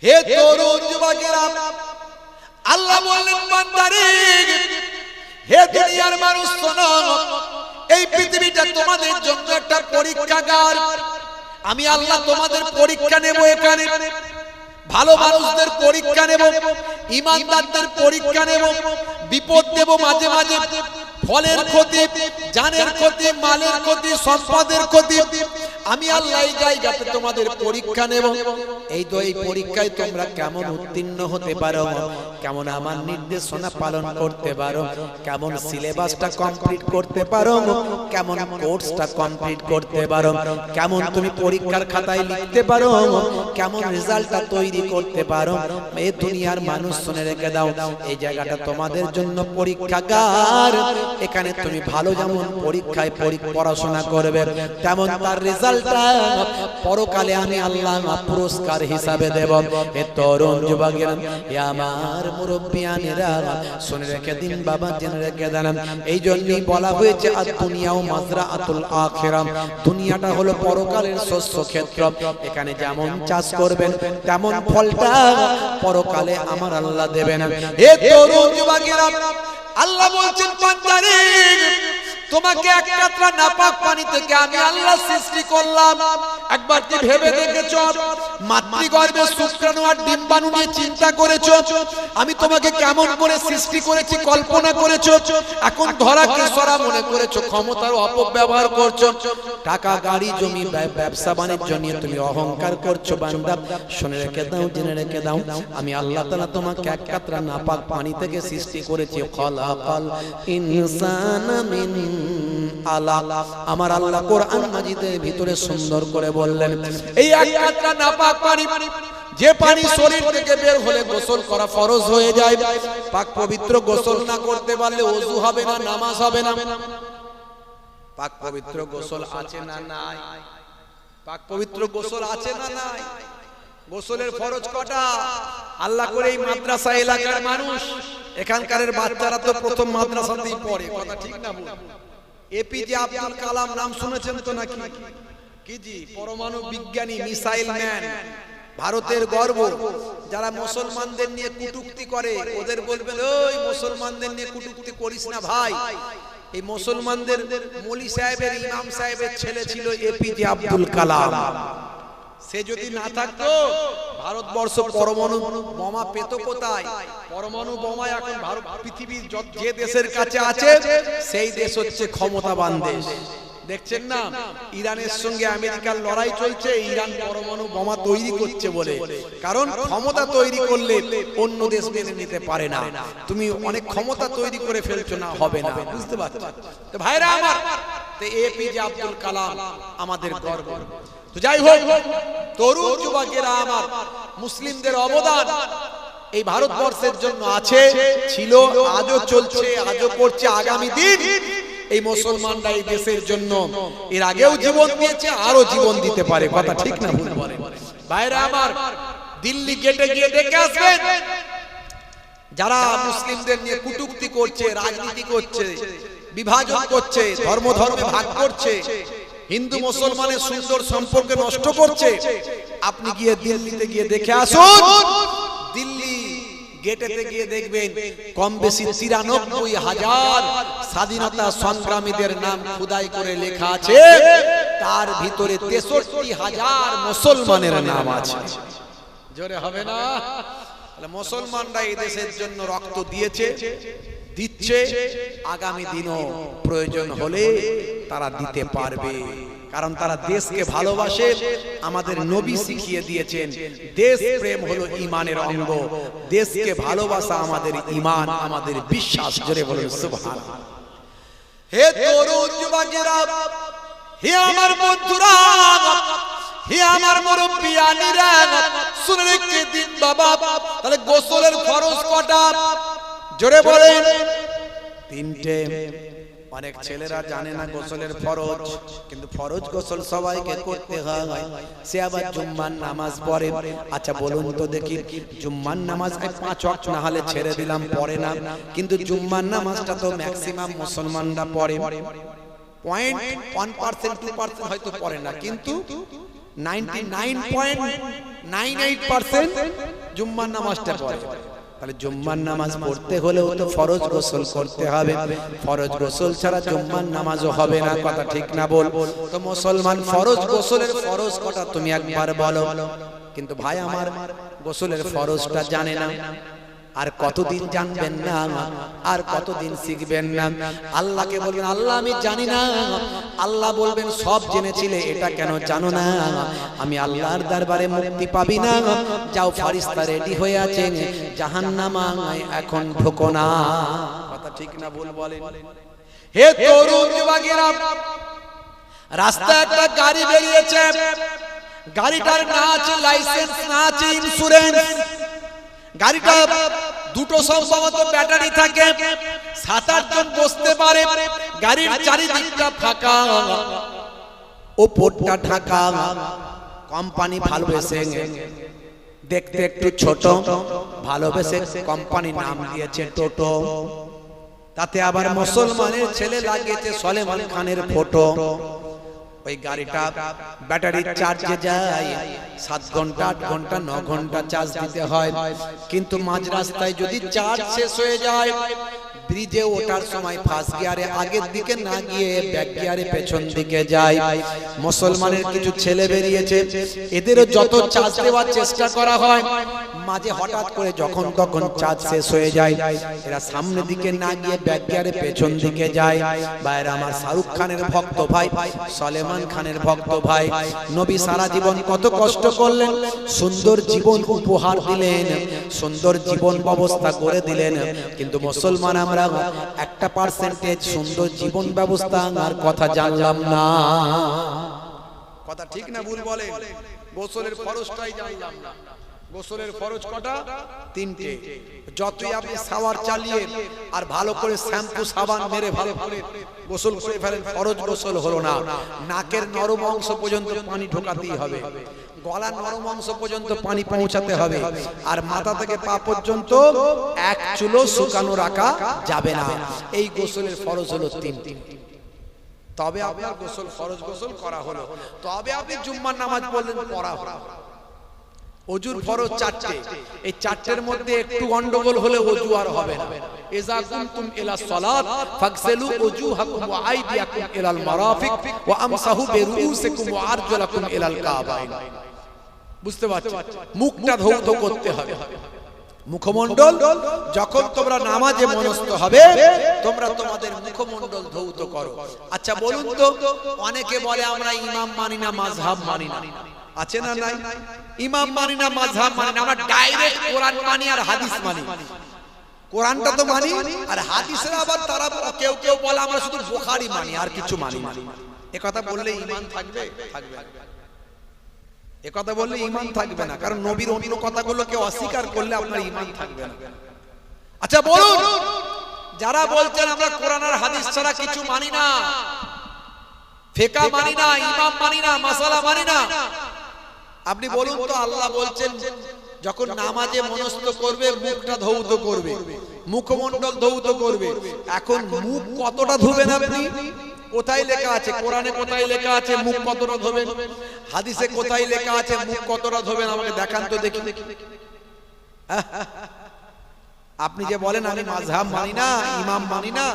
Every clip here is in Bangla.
হে তরুণ যুবকেরা, আল্লাহ বললেন বান্দারে, হে দুনিয়ার মানুষ শোনো, এই পৃথিবীটা তোমাদের জন্য একটা পরীক্ষাগার। আমি আল্লাহ তোমাদের পরীক্ষা নেব, এখানে ভালো মানুষদের পরীক্ষা নেব, ঈমানদারদের পরীক্ষা নেব, বিপদ দেব মাঝে মাঝে, ফলের ক্ষতি, জানের ক্ষতি, মালের ক্ষতি, সম্পদের ক্ষতি। আমি আল্লাহ এই জায়গাতে তোমাদের পরীক্ষা নেব। এই তো এই পরীক্ষায় তোমরা কেমন উত্তীর্ণ হতে পারো, কেমন আমার নির্দেশনা পালন করতে পারো, কেমন সিলেবাসটা কমপ্লিট করতে পারো, কেমন কোর্সটা কমপ্লিট করতে পারো, কেমন তুমি পরীক্ষার খাতায় লিখতে পারো, কেমন রেজাল্টটা তৈরি করতে পারো। এই দুনিয়ার মানুষ শুনে রেখে দাও, এই জায়গাটা তোমাদের জন্য পরীক্ষাগার। এখানে তুমি ভালো যেমন পরীক্ষায় পড়াশোনা করবে, তেমন তার রেজাল্টটা পরকালে আমি আল্লাহ পুরস্কার হিসাবে দেব। হে তরুণ যুবকেরা, হে আমার মুরব্বিয়ানেরা, শুনে রেখে দিন বাবা, জেনে রেখে দেন। এই জন্যই বলা হয়েছে আর দুনিয়াও মাজরাআতুল আখিরা, দুনিয়াটা হলো পরকালের শস্য ক্ষেত্র। এখানে যেমন চাষ করবেন তেমন ফলটা পরকালে আমার আল্লাহ দেবেন। হে তরুণ যুবকেরা, আল্লাহ বলছেন বান্দারে, তোমাকে এক কাতরা নাপাক পানি থেকে আমি আল্লাহ সৃষ্টি করলাম। একবার কি ভেবে দেখেছো? মাতৃগর্ভে শুক্রাণু আর ডিম্বাণু নিয়ে চিন্তা করেছো? আমি তোমাকে কেমন করে সৃষ্টি করেছি কল্পনা করেছো? এখন ধরাকে সরা মনে করেছো, ক্ষমতার অপব্যবহার করছো, টাকা গাড়ি জমি ব্যবসা বাণিজ্য নিয়ে তুমি অহংকার করছো। বান্দা শুনে রেখে দাও, জেনে রেখে দাও, আমি আল্লাহ তাআলা তোমাকে এক কাতরা নাপাক পানি থেকে সৃষ্টি করেছি। খালাকাল ইনসানা মিন আলাক। আমার আল্লাহ কোরআন মাজিদের ভিতরে সুন্দর করে বললেন, এই এক কাতরা নাপাক পানি, যে পানি শরীর থেকে বের হলে গোসল করা ফরজ হয়ে যায়। পাক পবিত্র গোসল না করতে পারলে ওযু হবে না, নামাজ হবে না। পাক পবিত্র গোসল আছে না নাই? পাক পবিত্র গোসল আছে না নাই? গোসলের ফরজ কটা? আল্লাহ করে এই মাদ্রাসা এলাকার মানুষ, এখানকার বাচ্চারা তো প্রথম মাদ্রাসাতেই পড়ে, কথা ঠিক না? এপিজে আব্দুল কালাম নাম শুনেছেন তো নাকি? কি জি, পরমাণু বিজ্ঞানী, মিসাইল ম্যান, ভারতের গর্ব। যারা মুসলমানদের নিয়ে কটূক্তি করে ওদের বলবেন, ওই মুসলমানদের নিয়ে কটূক্তি করিস না ভাই। এই মুসলমানদের মৌলী সাহেবের, ইমাম সাহেবের ছেলে ছিল এপিজে আব্দুল কালাম। সে যদি না থাকতো ভারতবর্ষ পরমাণু বোমা পেত কোথায়? পরমাণু বোমা এখন ভারত পৃথিবীর যে দেশের কাছে আছে সেই দেশ হচ্ছে ক্ষমতাবান দেশ। দেখছেন না, ইরানের সঙ্গে আমেরিকার লড়াই চলছে, ইরান পরমাণু বোমা তৈরি করছে বলে। কারণ ক্ষমতা তৈরি করলে অন্য দেশ মেনে নিতে পারে না। তুমি অনেক ক্ষমতা তৈরি করে ফেলছো, না হবে না, বুঝতে পারছো তো ভাইরা আমার? তো এপিজে আব্দুল কালাম আমাদের গর্ব। তো যাই হোক, তরুণ যুবকেরা আমার, মুসলিমদের অবদান এই ভারতবর্ষের জন্য আছে, ছিল, আজও চলছে, আজও করছে, আগামী দিন এই মুসলমানরা এই দেশের জন্য এর আগেও জীবন দিয়েছে, আরো জীবন দিতে পারে, কথা ঠিক না ভুল বলেন? ভাইরা আমার, দিল্লি গেটে গিয়ে দেখে আসবেন, যারা মুসলিমদের নিয়ে কটূক্তি করছে, রাজনীতি করছে, বিভাজন করছে, ধর্ম ধর্মে ভাগ করছে, হিন্দু মুসলমানের সুন্দর সম্পর্ক নষ্ট করছে, আপনি গিয়ে দিল্লিতে গিয়ে দেখে আসুন। দিল্লি গেটেতে গিয়ে দেখবেন কম বেশি ৯৩,০০০ স্বাধীনতা সংগ্রামীদের নাম খোদাই করে লেখা আছে, তার ভিতরে ৬৩,০০০ মুসলমানের নাম আছে। জোরে হবে না? মুসলমানরা এই দেশের জন্য রক্ত দিয়েছে, দিচ্ছে, আগামী দিনও প্রয়োজন হলে তারা দিতে পারবে। কারণ তারা দেশকে ভালোবাসে। আমাদের নবী শিখিয়ে দিয়েছেন দেশ প্রেম হলো ঈমানের অঙ্গ। দেশকে ভালোবাসা আমাদের ঈমান, আমাদের বিশ্বাস। জোরে বলুন সুবহানাল্লাহ। হে তরুণ যুবকেরা, হে আমার বন্ধুরা, হে আমার মুরব্বিয়ানেরা, শুনে রেখে দিন বাবা, তাহলে গোসলের ফরজ কটা? জোরে বলেন। ৩টে। অনেক ছেলেরা জানে না গোসলের ফরজ, কিন্তু ফরজ গোসল সবাইকে করতে হয়। সে আবার জুম্মার নামাজ পড়ে। আচ্ছা বলুন তো দেখি, জুম্মার নামাজ ৫ ওয়াক্ত না হলে ছেড়ে দিলাম, পড়ে না, কিন্তু জুম্মার নামাজটা তো ম্যাক্সিমাম মুসলমানরা পড়ে। 0.1% 2% হয়তো পড়ে না, কিন্তু 99.98% জুম্মার নামাজটা পড়ে। তাহলে জুম্মার নামাজ পড়তে হলেও তো ফরজ গোসল করতে হবে, ফরজ গোসল ছাড়া জুম্মার নামাজও হবে না, কথা ঠিক না বল? তো মুসলমান ফরজ গোসলের ফরজ কটা তুমি একবার বলো। কিন্তু ভাই আমার গোসলের ফরজটা জানে না, আর কতদিন জানবেন না, আর কতদিন শিখবেন না। আল্লাহকে বলবেন আল্লাহ আমি জানি না, আল্লাহ বলবেন সব জেনেছিলে এটা কেন জানো না? আমি আল্লাহর দরবারে মুক্তি পাবি না, যাও ফেরেশতা রেডি হয়ে আছেন, জাহান্নামায় এখন ঢোকো না। কথা ঠিক না ভুল বলেন? হে তরুণ যুবকেরা, রাস্তায় একটা গাড়ি বেরিয়েছে, গাড়িটার না আছে লাইসেন্স, না আছে ইন্স্যুরেন্স, গাড়িটা দুটো সম্ভবত ব্যাটারি থাকে, 7-8 জন বসতে পারে, গাড়ির চারিদিকটা ফাঁকা, ওপরটা ঢাকা, কোম্পানি ভালোবেসে দেখতে একটু ছোট, ভালোবেসে কোম্পানি নাম দিয়েছে টোটো, তাতে আবার মুসলমানের ছেলে লাগিয়েছে সলেমান খানের ফটো। ওই গাড়িটা ব্যাটারির চার্জে যায়, 7 ঘন্টা 8 ঘন্টা 9 ঘন্টা চার্জ দিতে হয়। কিন্তু মাঝ রাস্তায় যদি চার্জ শেষ হয়ে যায়, ব্রিজে ওঠার সময় ফার্স্ট গিয়ারে আগের দিকে না গিয়ে ব্যাক গিয়ারে পেছন দিকে যায়। মুসলমানের কিছু ছেলে বেরিয়েছে, এদেরও যত চার্জ দেওয়ার চেষ্টা করা হয়, মাঝে হঠাৎ করে যখন তখন চার্জ শেষ হয়ে যায়, এরা সামনের দিকে না গিয়ে ব্যাক গিয়ারে পেছন দিকে যায়। ভাইরা আমার, শাহরুখ খানের ভক্ত ভাই, সলেমান খানের ভক্ত ভাই, নবী সারা জীবন কত কষ্ট করলেন, সুন্দর জীবন উপহার দিলেন, সুন্দর জীবন ব্যবস্থা করে দিলেন। কিন্তু মুসলমান আমরা 1% সুন্দর জীবন ব্যবস্থা আর কথা জানলাম না। কথা ঠিক না ভুল বলে? গোসলের ফরজটাই জানলাম না। গোসলের ফরজ কটা? 3টে। যতই আপনি শাওয়ার চালিয়ে আর ভালো করে শ্যাম্পু সাবান মেরে ভালো করে গোসল করে ফেলেন, ফরজ গোসল হলো না। নাকের নরম অংশ পর্যন্ত পানি ঢোকাতেই হবে, গলার নরম অংশ পর্যন্ত পানি পৌঁছাতে হবে, আর মাথা থেকে পা পর্যন্ত এক চুলো শুকানো রাখা যাবে না। এই গোসলের ফরজ হলো 3টি। তবে আপনার গোসল ফরজ গোসল করা হলো, তবে আপনি জুম্মার নামাজ পড়লেন, পড়া হলো। ওজুর ফরজ 4টে, এই 4টের মধ্যে একটু গন্ডগোল হলে ওজু আর হবে না। ইজা কুনতুম ইলা সালাত ফাগসিলু ওজুহাকুম ওয়া আইদিয়াকুম ইলাল মারাফিক ওয়া আমসাহু বিরুউসিকুম ওয়া আরজুলাকুম ইলাল কাবাইন। বুঝতে পারছেন? মুখটা ধৌত করতে হবে, মুখমণ্ডল। যখন তোমরা নামাজে মনস্থ হবে, তোমরা তোমাদের মুখমণ্ডল ধৌত করো। আচ্ছা বলুন তো, অনেকে বলে আমরা ইমাম মানি না, মাযহাব মানি না, আছে না নাই? ইমাম মানি না, মাযহাব মানি না, আমরা ডাইরেক্ট কোরআন মানি আর হাদিস মানি। কোরআনটা তো মানি, আর হাদিসের আবার তারা কেউ কেউ বলে আমরা শুধু বুখারী মানি আর কিছু মানি না। এ কথা বললে ঈমান থাকবে? থাকবে না। এ কথা বললে ঈমান থাকবে না, কারণ নবীর অন্য কথাগুলোকে অস্বীকার করলে আপনার ঈমান থাকবে না। আচ্ছা বলুন, যারা বলছেন আমরা কোরআন আর হাদিস ছাড়া কিছু মানি না, ফিকহ মানি না, ইমাম মানি না, মাসালা মানি না, আপনি বলুন তো, আল্লাহ বলছেন যখন নামাজে মনস্থ করবে মুখটা ধৌত করবে, মুখমণ্ডল ধৌত করবে। এখন মুখ কতটা ধুবেন আপনি? কোথায় লেখা আছে? কোরআনে কোথায় লেখা আছে মুখ কতটা ধোবেন? হাদিসে কোথায় লেখা আছে মুখ কতটা ধোবেন? আমাকে দেখান তো দেখি। আপনি যে বলেন আমি মাযহাব মানি না, ইমাম মানি না,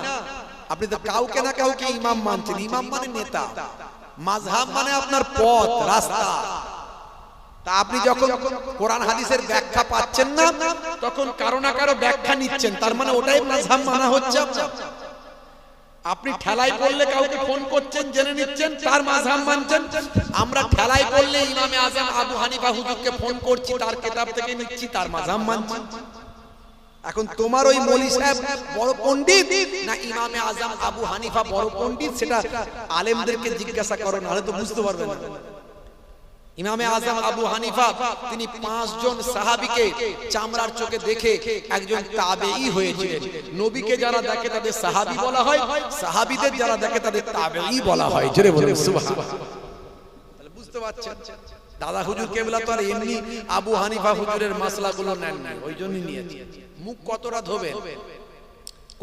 আপনি তো কাউকে না কাউকে ইমাম মানছেন। ইমাম মানে নেতা, মাযহাব মানে আপনার পথ, রাস্তা। তা আপনি যখন কোরআন হাদিসের ব্যাখ্যা পাচ্ছেন না, তখন কারো না কারো ব্যাখ্যা নিচ্ছেন, তার মানে ওটাই মাযহাব মানা হচ্ছে। আপনি ঠেলাই পড়লে কাউকে ফোন করছেন, জেনে নিচ্ছেন, তার মাযহাব মানছেন। আমরা ঠেলাই পড়লে ইমামে আযম আবু হানিফা হুজুরকে ফোন করছি, তার কিতাব থেকে নিচ্ছি, তার মাযহাব মানছি। এখন তোমার ওই মৌলী সাহেব বড় পণ্ডিত না ইমামে আযম আবু হানিফা বড় পণ্ডিত, সেটা আলেমদেরকে জিজ্ঞাসা করো, নাহলে তো বুঝতে পারবে না। ইমামে আযম আবু হানিফা তিনি 5 জন সাহাবীকে চামড়ার চোখে দেখে একজন তাবেঈ হয়েছিলেন। নবীকে যারা দেখে তাদের সাহাবী বলা হয়, সাহাবীদের যারা দেখে তাদের তাবেঈ বলা হয়। জোরে বলুন সুবহানাল্লাহ। তাহলে বুঝতে পারছেন, দাদা হুজুর কেবলা তো আর এমনি আবু হানিফা হুজুরের মাসলাগুলো নেন না, ওই জন্যই নিয়েছি। মুখ কতটা ধোবেন?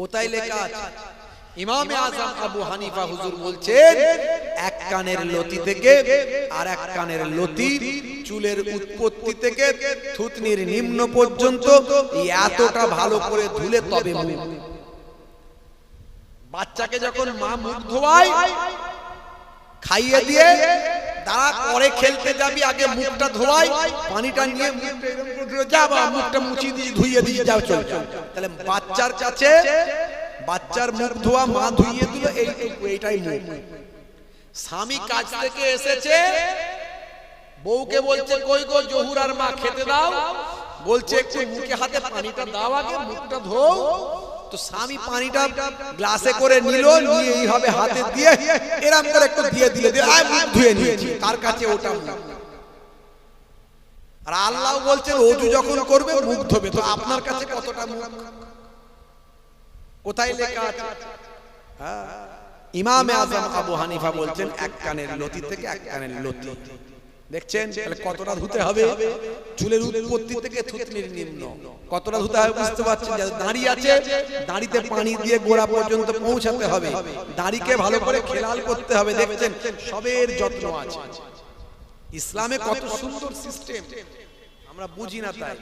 কোথায় লেখা আছে? ইমামে আযম আবু হানিফা হুজুর বলছেন এক কানের লতি থেকে আর এক কানের লতি চুলের উৎপত্তি থেকে থুতনির নিম্ন পর্যন্ত এতটা ভালো করে ধুলে তবে মুখ। বাচ্চাকে যখন মা মুখ ধোয়ায় খাইয়ে দিয়ে দাঁড়া করে খেলতে যাবি, আগে মুখটা ধোয়াই, পানিটা নিয়ে মুখটা এরকম করে যাবা, মুখটা মুছি দিয়ে ধুইয়ে দিয়ে যাও, চল। তাহলে বাচ্চার কাছে বাচ্চার মুখ ধোয়া মা ধুইয়ে দিল, এইটাই মুখ। স্বামী কাজ থেকে এসেছে, বউকে বলছে কই গো জহুর আর মা খেতে দাও, বলছে একটু মুখে হাতে পানিটা দাও, আগে মুখটা ধোও। তো স্বামী পানিটা গ্লাসে করে নিল, নিয়ে এইভাবে হাতে দিয়ে এরকম করে একটু দিয়ে দিলে মুখ ধুয়ে নিয়েছি, তার কাছে ওটা মুখ। আর আল্লাহ বলছেন ওযু যখন করবে মুখ ধোবে, তো আপনার কাছে কতটা মুখ? কোথায় লেখা আছে? ইমামে আযম আবু হানিফা বলছেন এক কানের লতি থেকে এক কানের লতি। দেখছেন তাহলে কতটা ধুতে হবে? চুলের উৎপত্তি থেকে থুতনির নিম্ন কতটা ধুতে হবে বুঝতে পারছেন? যারা দাড়ি আছে, দাড়িতে পানি দিয়ে গোড়া পর্যন্ত পৌঁছাতে হবে, দাড়িকে ভালো করে খেলাল করতে হবে। দেখছেন সবের যত্ন আছে। ইসলামে কত সুন্দর সিস্টেম, আমরা বুঝি না তাই।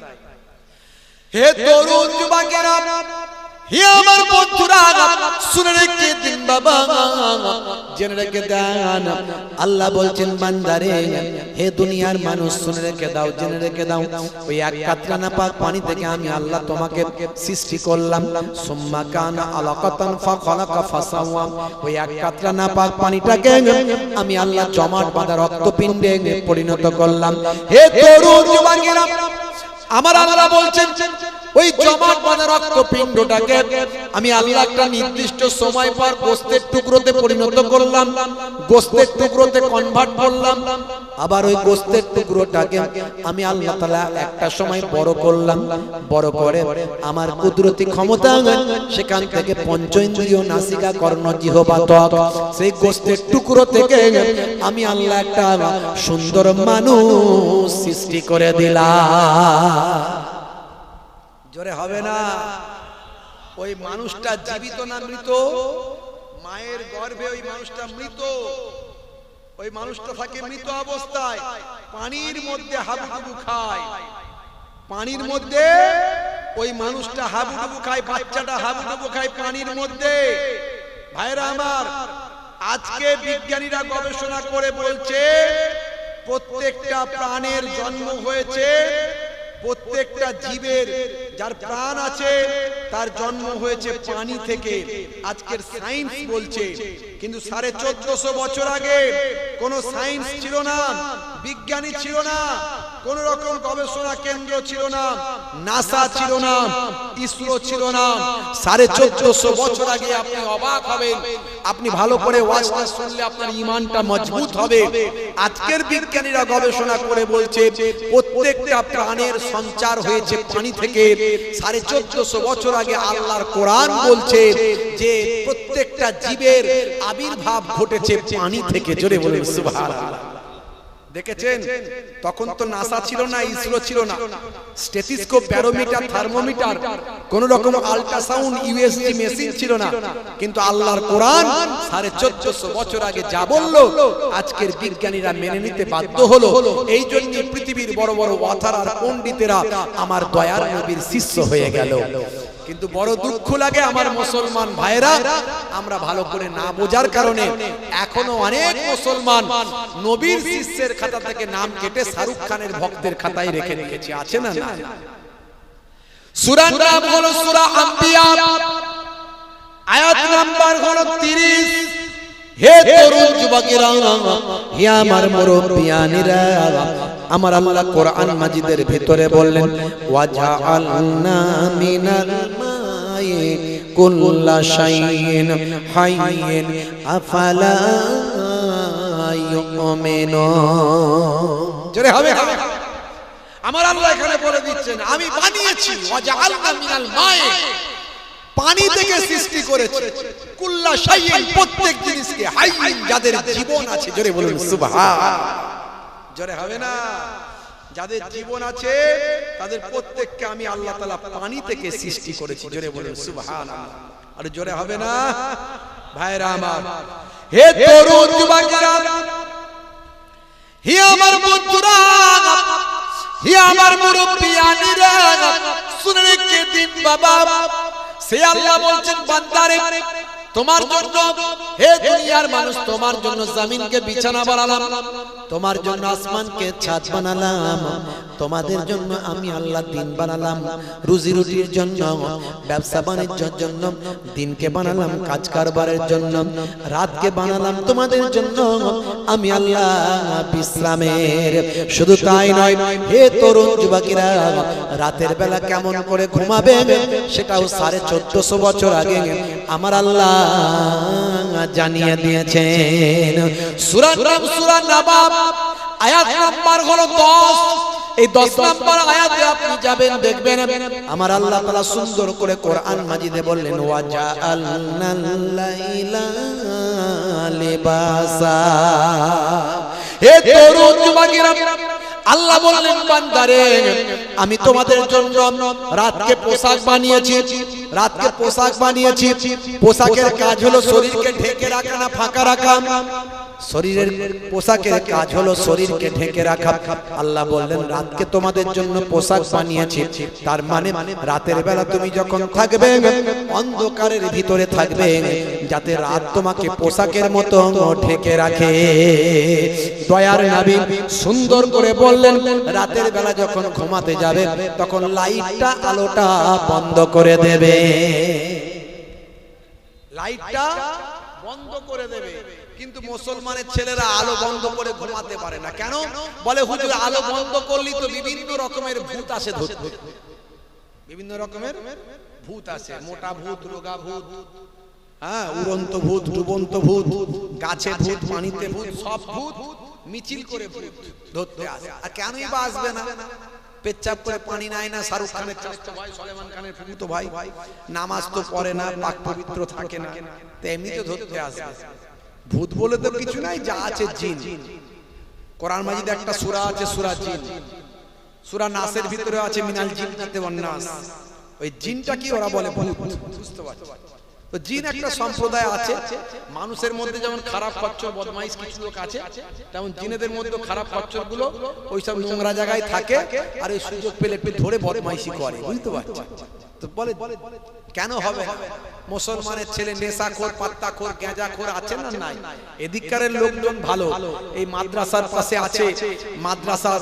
হে তরুণ যুবকেরা, হে আমার বন্ধুরা, শুনে রেখে দিন বাবা, জেনে রেখে দেন। আল্লাহ বলছেন বান্দারে, হে দুনিয়ার মানুষ শুনে রেখে দাও, জেনে রেখে দাও, ওই এক কাতরা নাপাক পানি থেকে আমি আল্লাহ তোমাকে সৃষ্টি করলাম। সুম্মা কানা আলাকাতান ফাখালাকা ফাসাওয়া, ওই এক কাতরা নাপাক পানিটাকে আমি আল্লাহ জমাট বাঁধা রক্তপিণ্ডে পরিণত করলাম। হে তরুণ যুবকেরা, আমার আল্লাহ বলছেন ওই জমাট বাঁধা রক্তপিণ্ডটাকে আমি আল্লাহ একটা নির্দিষ্ট সময় পর গোশতের টুকরোতে পরিণত করলাম, গোশতের টুকরোতে কনভার্ট করলাম। আবার ওই গোশতের টুকরোটাকে আমি আল্লাহ তাআলা একটা সময় বড় করলাম, বড় করে আমার কুদরতি ক্ষমতা সেখান থেকে পঞ্চেন্দ্রিয় নাসিকা কর্ণ জিহ্বা ত্বক, সেই গোশতের টুকরো থেকে আমি আল্লাহ একটা সুন্দর মানুষ সৃষ্টি করে দিলাম। জোরে হবে না? ওই মানুষটা জীবিত না মৃত? মায়ের গর্ভে ওই মানুষটা মৃত, ওই মানুষটা থাকে মৃত অবস্থায়, পানির মধ্যে হাবুডুবু খায়, পানির মধ্যে ওই মানুষটা হাবুডুবু খায়, বাচ্চাটা হাবুডুবু খায় পানির মধ্যে। ভাইরা আমার, আজকে বিজ্ঞানীরা গবেষণা করে বলছে প্রত্যেকটা প্রাণের জন্ম হয়েছে, প্রত্যেকটা জীবের যার প্রাণ আছে তার জন্ম হয়েছে পানি থেকে। আজকের সায়েন্স বলছে, কিন্তু 1450 বছর আগে কোনো সায়েন্স ছিল না, বিজ্ঞানী ছিল না, কোন রকম গবেষণা কেন্দ্র ছিল না, নাসা ছিল না, ইসরো ছিল না। 1450 বছর আগে আপনি অবাক হবেন, আপনি ভালো করে ওয়াজটা শুনলে আপনার ঈমানটা মজবুত হবে। আজকের বিজ্ঞানীরা গবেষণা করে বলছে প্রত্যেকটা প্রাণের সঞ্চার হয়েছে পানি থেকে। 1450 বছর আগে আল্লাহর কোরআন বলছে যে প্রত্যেকটা জীবের আবির্ভাব ঘটেছে পানি থেকে। জোরে বলুন সুবহানাল্লাহ। দেখেছেন, তখন তো নাসা ছিল না, ইসরো ছিল না, স্টেথিস্কোপ, ব্যারোমিটার, থার্মোমিটার, কোন রকম আল্ট্রাসাউন্ড, ইউএসজি মেশিন ছিল না, কিন্তু আল্লাহর কোরআন 1450 বছর আগে যা বলল আজকের বিজ্ঞানীরা মেনে নিতে বাধ্য হলো। এই জন্য পৃথিবীর বড় বড় ওয়াথার আর পণ্ডিতেরা আমার দয়ার নবীর শিষ্য হয়ে গেল। কিন্তু বড় দুঃখ লাগে আমার মুসলমান ভাইরা, আমরা ভালো করে না বোঝার কারণে এখনো অনেক মুসলমান নবীর শিষ্যের খাতা থেকে নাম কেটে শাহরুখ খানের ভক্তের খাতায় রেখে রেখেছে। আছে না? না। সূরার নাম হলো সূরা আম্বিয়া, আয়াত নাম্বার হলো 30। হে তরুণ যুবকেরা, হে আমার মুরব্বিয়ানেরা, আমার আল্লাহ কোরআন মাজিদের ভিতরে বললেন ওয়াজআলনা মিনাল মাই কুল্লা শাইইন হাইয়িন আফালা ইউমিনুন। জোরে হবে। আমার আল্লাহ এখানে বলে দিচ্ছেন আমি বানিয়েছি ওয়াজআলনা মিনাল মাই, পানি থেকে সৃষ্টি করেছে, কুল্লা শাইইন প্রত্যেক জিনিসকে, হাইয়িন যাদের জীবন আছে। জোরে বলুন সুবহানাল্লাহ। জোরে হবে না? যাদের জীবন আছে তাদের প্রত্যেককে আমি আল্লাহ তাআলা পানি থেকে সৃষ্টি করেছি। জোরে বলুন সুবহানাল্লাহ। আর জোরে হবে না ভাইরা আমার। হে তরুণ যুবকেরা, হে আমার বন্ধুরা, হে আমার মুরব্বিয়ানিরা, শুনে রেখে দিন বাবা। সে আল্লাহ বলছেন বান্দারে তোমার জন্য, হে দুনিয়ার মানুষ, তোমার জন্য জমিনকে বিছানা বানালাম, তোমার জন্য আসমানকে ছাদ বানালাম, তোমাদের জন্য আমি আল্লাহ দিন বানালাম, রুজি রুটির জন্য, ব্যবসা বাণিজ্যের জন্য দিনকে বানালাম, কাজ কারবারের জন্য, রাতকে বানালাম তোমাদের জন্য আমি আল্লাহ বিশ্রামের। শুধু তাই নয়, হে তরুণ যুবকেরা, রাতের বেলা কেমন করে ঘুমাবে সেটাও 1450 বছর আগে আমার আল্লাহ জানিয়ে দিয়েছেন। সূরা নাম, সূরা নাবা, আয়াত নাম্বার হলো 10। এই 10 নাম্বার আয়াতে আপনি যাবেন, দেখবেন আমার আল্লাহ তাআলা সুন্দর করে কোরআন মাজিদে বললেন ওয়া জাআলনাল লাইলা লিবাসা। হে তরুণ যুবকেরা, আল্লাহ বললেন বান্দারে আমি তোমাদের জন্য রাতকে পোশাক বানিয়েছি, রাতকে পোশাক বানিয়েছি। পোশাকের কাজ হলো শরীরকে ঢেকে রাখা না ফাঁকা রাখা। শরীরের পোশাকের কাজ হলো শরীরকে ঢেকে রাখা। আল্লাহ বললেন রাতকে তোমাদের জন্য পোশাক বানিয়েছি, তার মানে রাতের বেলা তুমি যখন থাকবে অন্ধকারের ভিতরে থাকবে, যাতে রাত তোমাকে পোশাকের মতো ঢেকে রাখে। দয়ার নবী সুন্দর করে বললেন রাতের বেলা যখন ঘুমাতে যাবে তখন লাইটটা, আলোটা বন্ধ করে দেবে, লাইটটা বন্ধ করে দেবে। কিন্তু মুসলমানের ছেলেরা আলো বন্ধ করে ঘুমাতে পারে না। কেন? বলে হুজুর আলো বন্ধ করলি তো বিভিন্ন রকমের ভূত আসে ধরতে, বিভিন্ন রকমের ভূত আসে, মোটা ভূত, রোগা ভূত, হ্যাঁ, উড়ন্ত ভূত, ডুবন্ত ভূত, গাছে ভূত, পানিতে ভূত, সব ভূত মিছিল করে ভূত ধরতে আসে। আর কেনই বা আসবে না? পেচ্ছাপ করে পানি নাই না, শাহরুখ খানের চাচা ভাই, সলেমান খানের ফুফুতো ভাই, নামাজ তো পড়ে না, পাক পবিত্র থাকে না, তো এমনিতে ধরতে আসবে। ভূত বলে তো কিছু নাই, যা আছে জিন। কোরআন মাজিদে একটা সূরা আছে, সূরা জিন। সূরা নাসের ভিতরে আছে মিনাল জিন্নাতি ওয়ান নাস। ওই জিনটা কি ওরা বলে ভূত, বুঝতে পারছো? তো জিন একটা সম্প্রদায় আছে। মানুষের মধ্যে যেমন খারাপ খচ্চর বদমাইশ কিছু লোক আছে, তেমন জিনেদের মধ্যে খারাপ খচ্চর গুলো ওইসব নোংরা জায়গায় থাকে আর এই সুযোগ পেলে একটু ধরে বদমাইশি করে, বুঝতে পারছো? তো বলে কেন হবে? মুসলমানের ছেলে নেশাখোর, পাত্তাখোর, গাঁজাখোর আছে না নাই? এদিককারের লোকজন ভালো, এই মাদ্রাসার পাশে আছে মাদ্রাসা,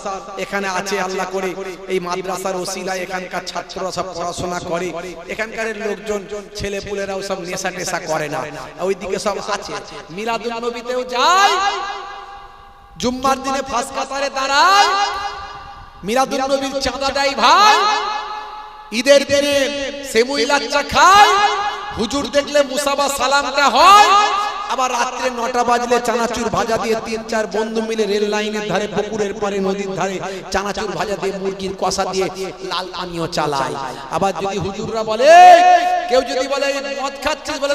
এখানে আছে আল্লাহ করে এই মাদ্রাসার ওসিলায় এখানকার ছাত্ররা সব পড়াশোনা করে। এখানকারের লোকজন ছেলে পুলেরাও সব নেশা টেশা করে না, ওইদিকে সব আছে। মিলাদুন নবীতেও যায়, জুম্মার দিনে ফাঁস কাতারে দাঁড়ায়, মিলাদুন নবীর চাঁদা দেয় ভাই, ঈদের দিনে সেমুই লাচ্চা খায়, হুজুর দেখলে মুসাবা সালামটা হয়। আবার রাত্রে 9টা বাজলে চানাচুর ভাজা দিয়ে 3-4 বন্ধু মিলে রেল লাইনের ধারে, পুকুরের পারে, নদীর ধারে চানাচুর ভাজা দিয়ে, মুরগির কষা দিয়ে লাল পানীয় চালায়। আবার যদি হুজুররা বলে, কেউ যদি বলে মদ খাচ্ছিস, বলে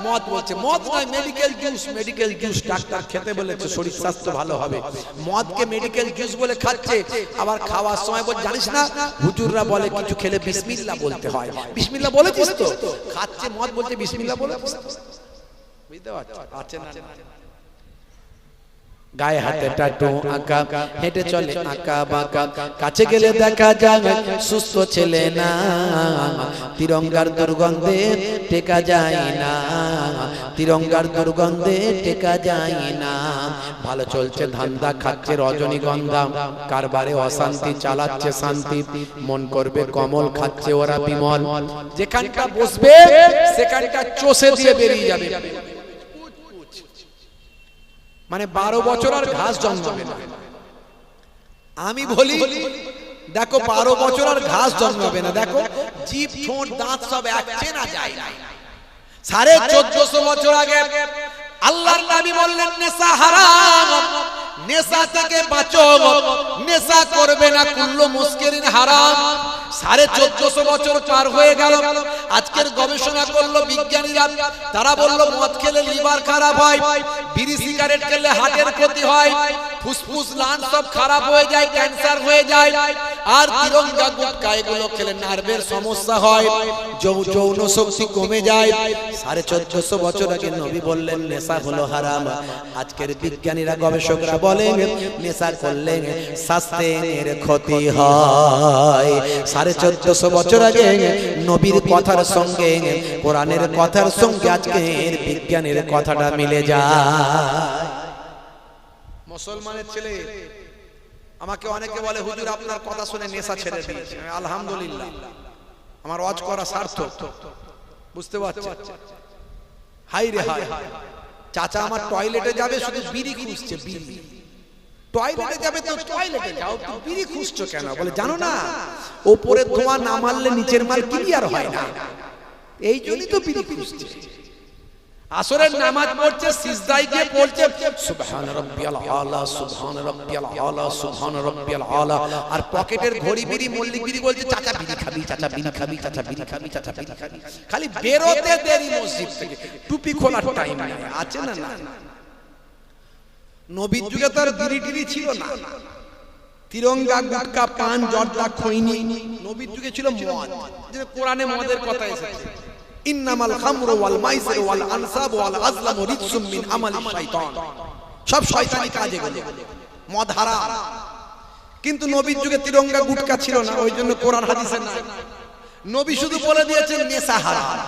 মদ, বলছে মদ নয় medical juice, medical juice doctor খেতে বলেছে, শরীর স্বাস্থ্য ভালো হবে। মদকে মেডিকেল জুস বলে খাচ্ছে। আবার খাওয়ার সময় বল জানিস না হুজুররা বলে কিছু খেলে বিসমিল্লাহ বলতে হয়। বিসমিল্লাহ বলেছিস তো? খাচ্ছে মদ, বলছে বিসমিল্লাহ বলেছিস? বুঝতে পারছো? আছে না? গায়ে হাতে টাটু আঁকা, হেঁটে চলে আঁকা বাঁকা, কাছে গেলে দেখা যায় সুস্থ ছেলে না, তিরঙ্গার দুর্গন্ধে টেকা যায় না, তিরঙ্গার দুর্গন্ধে টেকা যায় না। ভালো চলছে ধান্দা, খাচ্ছে রজনীগন্ধা, কারবারে অশান্তি, চালাচ্ছে শান্তি, মন করবে কমল, খাচ্ছে ওরা বিমল। যেখানটা বসবে সেখানটা চষে দিয়ে বেরিয়ে যাবে। মানে 12 বছর আর ঘাস জন্মাবে না। আমি বলি দেখো 12 বছর আর ঘাস জন্মাবে না। দেখো জিভ, ঠোঁট, দাঁত সব এক চেনা যায় না। 1450 বছর আগে আল্লাহর নবী বললেন নেশা হারাম, নেশা থেকে বাঁচো, নেশা করবে না, কুল্লু মুস্কিরিন হারাম। 1450 বছর পার হয়ে গেল। আজকের গবেষণা করলো বিজ্ঞানীরা, তারা বলল মদ খেলে লিভার খারাপ হয়, বিড়ি সিগারেট খেলে হার্টের ক্ষতি হয়, ফুসফুস লাংস সব খারাপ হয়ে যায়, ক্যান্সার হয়ে যায়। আর তিরঙ্গা গুটকা এগুলো খেলে নার্ভের সমস্যা হয়, যৌন শক্তি কমে যায়। 1450 বছর আগে নবী বললেন নেশা হলো হারাম। আজকের বিজ্ঞানীরা গবেষকরা বলেন নেশা করলে স্বাস্থ্যের ক্ষতি হয়। 1450 বছর আগে নবীর কথার সঙ্গে কোরআনের কথার সঙ্গে আজকের বিজ্ঞানের কথাটা মিলে যায়। মুসলমানের ছেলে আমাকে অনেকে বলে হুজুর আপনার কথা শুনে নেশা ছেড়ে দিয়েছি। আলহামদুলিল্লাহ, আমার ওয়াজ করা সার্থক। বুঝতে পারছেন? হাই রে হাই, চাচা আমার টয়লেটে যাবে শুধু বিড়ি খুঁজছে, বিড়ি। টয়লেটে যাবে তো টয়লেটে যাও, তো বিড়ি খুঁজছো কেন? বলে জানো না ওপরে ধোঁয়া না মারলে নিচের মাল ক্লিয়ার হয় না, এই জন্যই তো বিড়ি খুঁজছে। আসরের নামাজ পড়ছে, সিজদায় গিয়ে পড়ছে সুবহান রাব্বিয়াল আলা, সুবহান রাব্বিয়াল আলা, সুবহান রাব্বিয়াল আলা। আর পকেটের ঘড়ি বিড়ি মল্লিক বিড়ি বলছে চাচা বিড়ি খাবি, চাচা বিড়ি খাবি, চাচা বিড়ি খাবি, চাচা বিড়ি খাবি। খালি বেরোতে দেরি মসজিদ থেকে, টুপি খোলার টাইম নাই। আছে না? না, নবীর যুগে তো আর বিড়ি টিড়ি ছিল না। তিরঙ্গা গুটকা পান জর্দা খৈনি নবীর যুগে ছিল মদ। যে কোরআনে মদের কথা এসেছে, ইন্নামাল খামরু ওয়াল মাইসির ওয়াল আনসাব ওয়াল আজলামু রিজসুম মিন আমালিশ শাইতান। সব শয়তানি কাজ এগুলো, মদ হারাম। কিন্তু নবীর যুগে তিরঙ্গা গুটকা ছিল না, ওই জন্য কোরআন হাদিসে নাই। নবী শুধু বলে দিয়েছেন নেশা হারাম,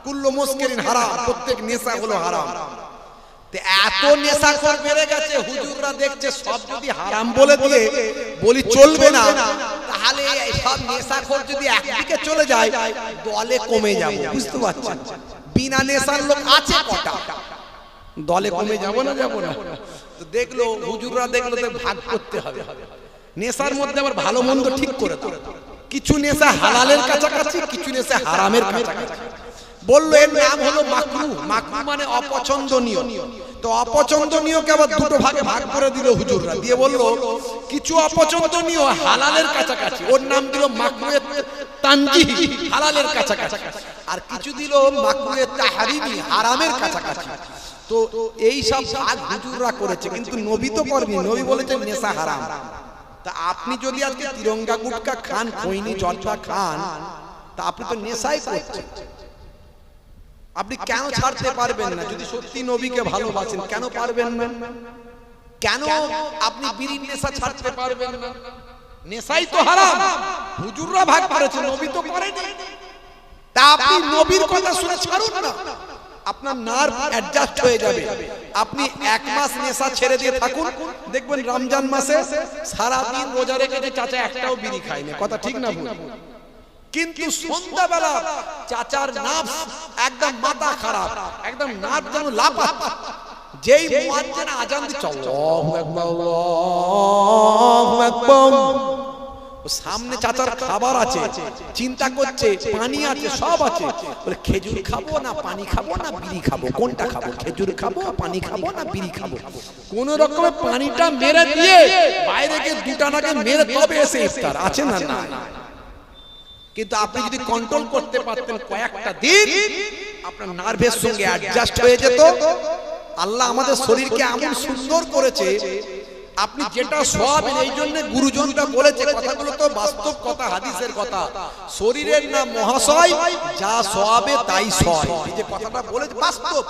কুল্লু মুসকিরিন হারাম, প্রত্যেক নেশা হলো হারাম। এত নেশাখোর বেড়ে গেছে, হুজুররা দেখছে সব যদি হারাম বলে দিয়ে বলি চলবে না, তাহলে সব নেশাখোর যদি একদিকে চলে যায় দলে কমে যাব। বুঝতে পারছেন? বিনা নেশার লোক আছে কটা, দলে কমে যাব না? যাব না। তো দেখলো হুজুররা দেখলো তো ভাগ করতে হবে। নেশার মধ্যে আবার ভালো মন্দ ঠিক করে দাও। কিছু নেশা হালালের কাছাকাছি, কিছু নেশা হারামের কাছাকাছি। বললো এর নাম হলো মাকরু। মাকরু মানে অপছন্দনীয়। তো অপছন্দনীয়কে আবার দুটো ভাগে ভাগ করে দিল হুজুররা, দিয়ে বললো কিছু অপছন্দনীয় হালালের কাছাকাছি, ওর নাম দিল মাকরুয়ে তানজিহি, হালালের কাছাকাছি। আর কিছু দিল মাকরুয়ে তাহরিমি, হারামের কাছাকাছি। তো এই সব ভাগ হুজুররা করেছে, কিন্তু নবী তো করেনি। নবী বলেছেন নেশা হারাম। তা আপনি যদি আজকে তিরঙ্গা গুটকা খান, খৈনি জর্দা খান, তা আপনি তো নেশাই করছেন। আপনি কেন ছাড়তে পারবেন না? যদি সত্যি নবীকে ভালোবাসেন কেন পারবেন না? কেন আপনি বিড়ির নেশা ছাড়তে পারবেন না? নেশাই তো হারাম, হুজুররা ভাগ করেছে, নবী তো করেনি। তা আপনি নবীর কথা শুনে ছাড়ুন না, আপনার নার্ভ অ্যাডজাস্ট হয়ে যাবে। আপনি এক মাস নেশা ছেড়ে দিয়ে থাকুন, দেখবেন রমজান মাসে সারা দিন রোজা রেখে চাচা একটাও বিড়ি খায়নি। কথা ঠিক না ভুল? কিন্তু সন্ধ্যাবেলা চাচার নার্ভ একদম মাথা খারাপ, একদম নার্ভ যেন লাপাত্তা। যেই মুয়াজ্জিন আজান দিচ্ছে আল্লাহু আকবার, আল্লাহু আকবার, সামনে চাচার খাবার আছে, চিন্তা করছে পানি আছে, সব আছে। বলে খেজুর খাবো না পানি খাবো না বিড়ি খাবো, কোনটা খাবো? খেজুর খাবো, পানি খাবো না বিড়ি খাবো? কোন রকমে পানিটা মেরে দিয়ে বাইরে গিয়ে দুটা নাকে মেরে তবে এসে ইফতার। আছে না? না। কিন্তু আপনি যদি কন্ট্রোল করতে পারতেন কয়েকটা দিন, আপনার নার্ভের সঙ্গে অ্যাডজাস্ট হয়ে যেত। আল্লাহ আমাদের শরীরকে এমন সুন্দর করেছে, আপনি যেটা সওয়াবের, এই জন্য গুরুজনরা বলেছে, কথাগুলো তো বাস্তব কথা, হাদিসের কথা। শরীরের নাম মহাশয়, যা সওয়াবে তাই সয়। এই যে কথাটা বলেছে বাস্তব।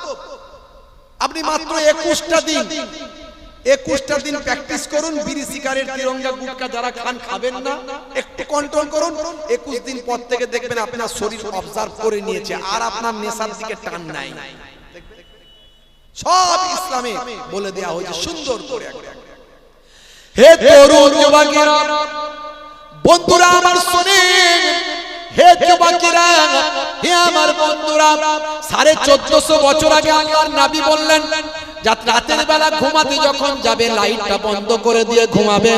আপনি মাত্র 21টা দিন প্র্যাকটিস করুন। বিড়ি সিগারেট তিরঙ্গা গুটকা যারা খান, খাবেন না, একটু কন্ট্রোল করুন। 21 দিন পর থেকে দেখবেন আপনার শরীর অবজার্ভ করে নিয়েছে, আর আপনার নেশার দিকে টান নাই। সব ইসলামে বলে দেয়া হয়েছে সুন্দর করে। হে তরুণ যুবকেরা, বন্ধুরা আমার শুনেন, হে যুবকেরা, হে আমার বন্ধুরা, 1450 বছর আগে আল্লাহর নবী বললেন রাতের বেলা ঘুমাতে যখন যাবে লাইটটা বন্ধ করে দিয়ে ঘুমাবে।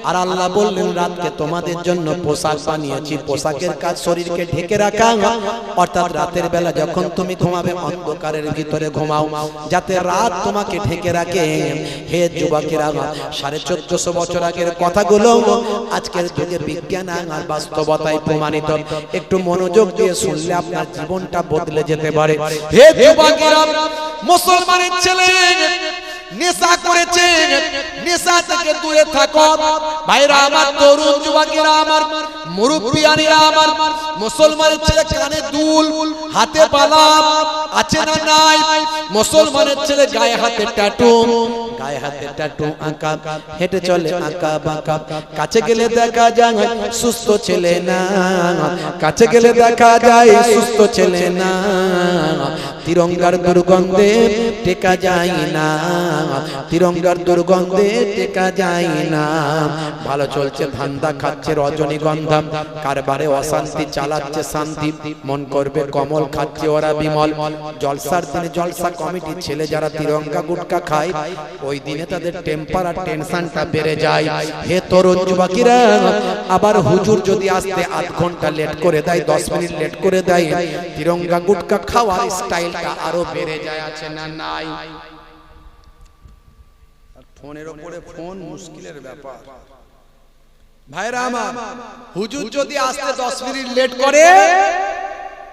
আর আল্লাহ বললেন রাতকে তোমাদের জন্য পোশাক বানিয়েছি, পোশাকের কাজ শরীরকে ঢেকে রাখা। অর্থাৎ রাতের বেলা যখন তুমি ঘুমাবে অন্ধকারের ভিতরে ঘুমাও, যাতে রাত তোমাকে ঢেকে রাখে। হে যুবকেরা, 1450 বছর আগের কথাগুলো আজকের যুগে বিজ্ঞান আর বাস্তবতায় প্রমাণিত। একটু মনোযোগ দিয়ে শুনলে আপনার জীবনটা বদলে যেতে পারে। হে যুবকেরা, মুসলমানের ছেলে, নেশা করেছে, নেশা থেকে দূরে থাকো ভাইরা আমার, তরুণ যুবকেরা আমার, মুরব্বিয়ানিরা আমার, মুসলমানের ছেলে কানে দুল, হাতে বালা আছে না নাই? মুসলমানের ছেলে গায়ে হাতে ট্যাটু, গায়ে হাতে ট্যাটু আঁকা, হেঁটে চলে আঁকা বাঁকা, কাছে গেলে দেখা যায় সুস্থ ছেলে না, কাছে গেলে দেখা যায় সুস্থ ছেলে না, তিরঙ্গার দুর্গন্ধে টেকা যায় না, তিরঙ্গার দুর্গন্ধে টেকা যায় না। ভালো চলছে ধান্দা, খাচ্ছে রজনীগন্ধা, কারবারে অশান্তি, চালাচ্ছে শান্তি, মন করবে কমল, খাচ্ছে ওরা বিমল। জলসার দিনে জলসা কমিটির ছেলে যারা তিরঙ্গা গুটকা খায়, ওই দিনে তাদের টেম্পার আর টেনশনটা বেড়ে যায়। হে তরুণ যুবকেরা, আবার হুজুর যদি আসতে আধ ঘন্টা লেট করে দেয়, 10 মিনিট লেট করে দেয়, তিরঙ্গা গুটকা খাওয়ার স্টাইলটা আরো বেড়ে যায়, আছে না নাই? ফোনের উপরে ফোন মুশকিলের ব্যাপার ভাইরা আমার। হুজুর যদি আসতে 10 মিনিট লেট করে,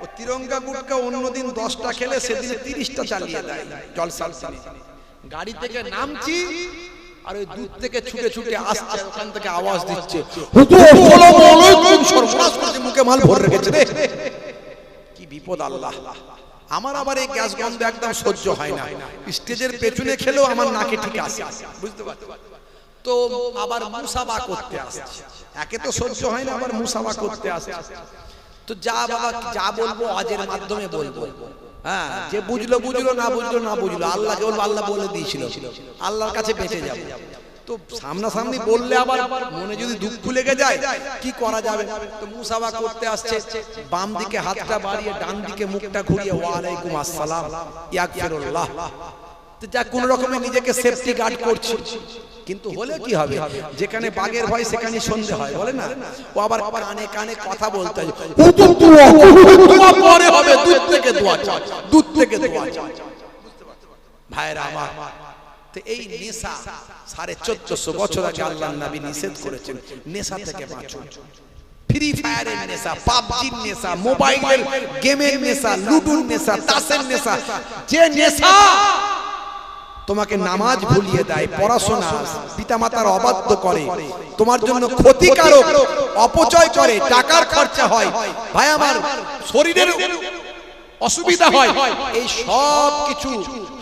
ও তিরঙ্গা গুটকা অন্যদিন 10টা খেলে সেদিন 30টা চালিয়ে দেয় জলসার দিনে। গাড়ি থেকে নামছি আর ওই দূর থেকে ছুটে ছুটে আসছে, ওখান থেকে আওয়াজ দিচ্ছে, হুজুর আসসালামু আলাইকুম, সর্বনাশ করেছে, মুখে মাল ভরে রেখেছে রে। কি বিপদ আল্লাহ! আমার আবার এই গ্যাস গন্ধ একদম সহ্য হয় না, স্টেজের পেছনে খেলেও আমার নাকে ঠিক আসে, বুঝতে পারছো? তো আবার মুসাবা করতে আসছে, একে তো সহ্য হয় না, আবার মুসাবা করতে আসছে। তো যা বাবা যা বলবো আজের মাধ্যমে বলবো, হ্যাঁ, যে বুঝলো বুঝলো, না বুঝলো না বুঝলো, আল্লাহকে বলবো, আল্লাহ বলে দিয়েছিল, আল্লাহর কাছে বেঁচে যাবে। তো সামনাসামনি বললে আবার মনে যদি দুঃখ লেগে যায়, কি করা যাবে? তো মুসাবা করতে আসছে, বাম দিকে হাতটা বাড়িয়ে ডান দিকে মুখটা ঘুরিয়ে ওয়া আলাইকুম আসসালাম ইয়াগফিরুল্লাহ, তো যা কোন রকমে নিজেকে সেফটি গার্ড করছি। কিন্তু হলে কি হবে, যেখানে বাঘের ভয় সেখানে সন্ধে হয়, বলে না? ও আবার কানে কানে কথা বলতে হয়, দোয়া পরে হবে, দুধ থেকে দোয়া চাই, দুধ থেকে দোয়া চাই। ভাইরা আমার, তো এই নেশা 1450 বছর আগে আল্লাহর নবী নিষেধ করেছেন, নেশা থেকে বাঁচুন। ফ্রি ফায়ারের নেশা, পাবজির নেশা, মোবাইলের গেমের নেশা, লুডুর নেশা, তাসের নেশা, যে নেশা তোমাকে নামাজ ভুলিয়ে দেয়, পড়াশোনা, পিতামাতার অবাধ্য করে, তোমার জন্য ক্ষতিকারক, অপচয় করে, টাকার খরচা হয়, ভাই আমার শরীরের অসুবিধা হয়, এই সব কিছু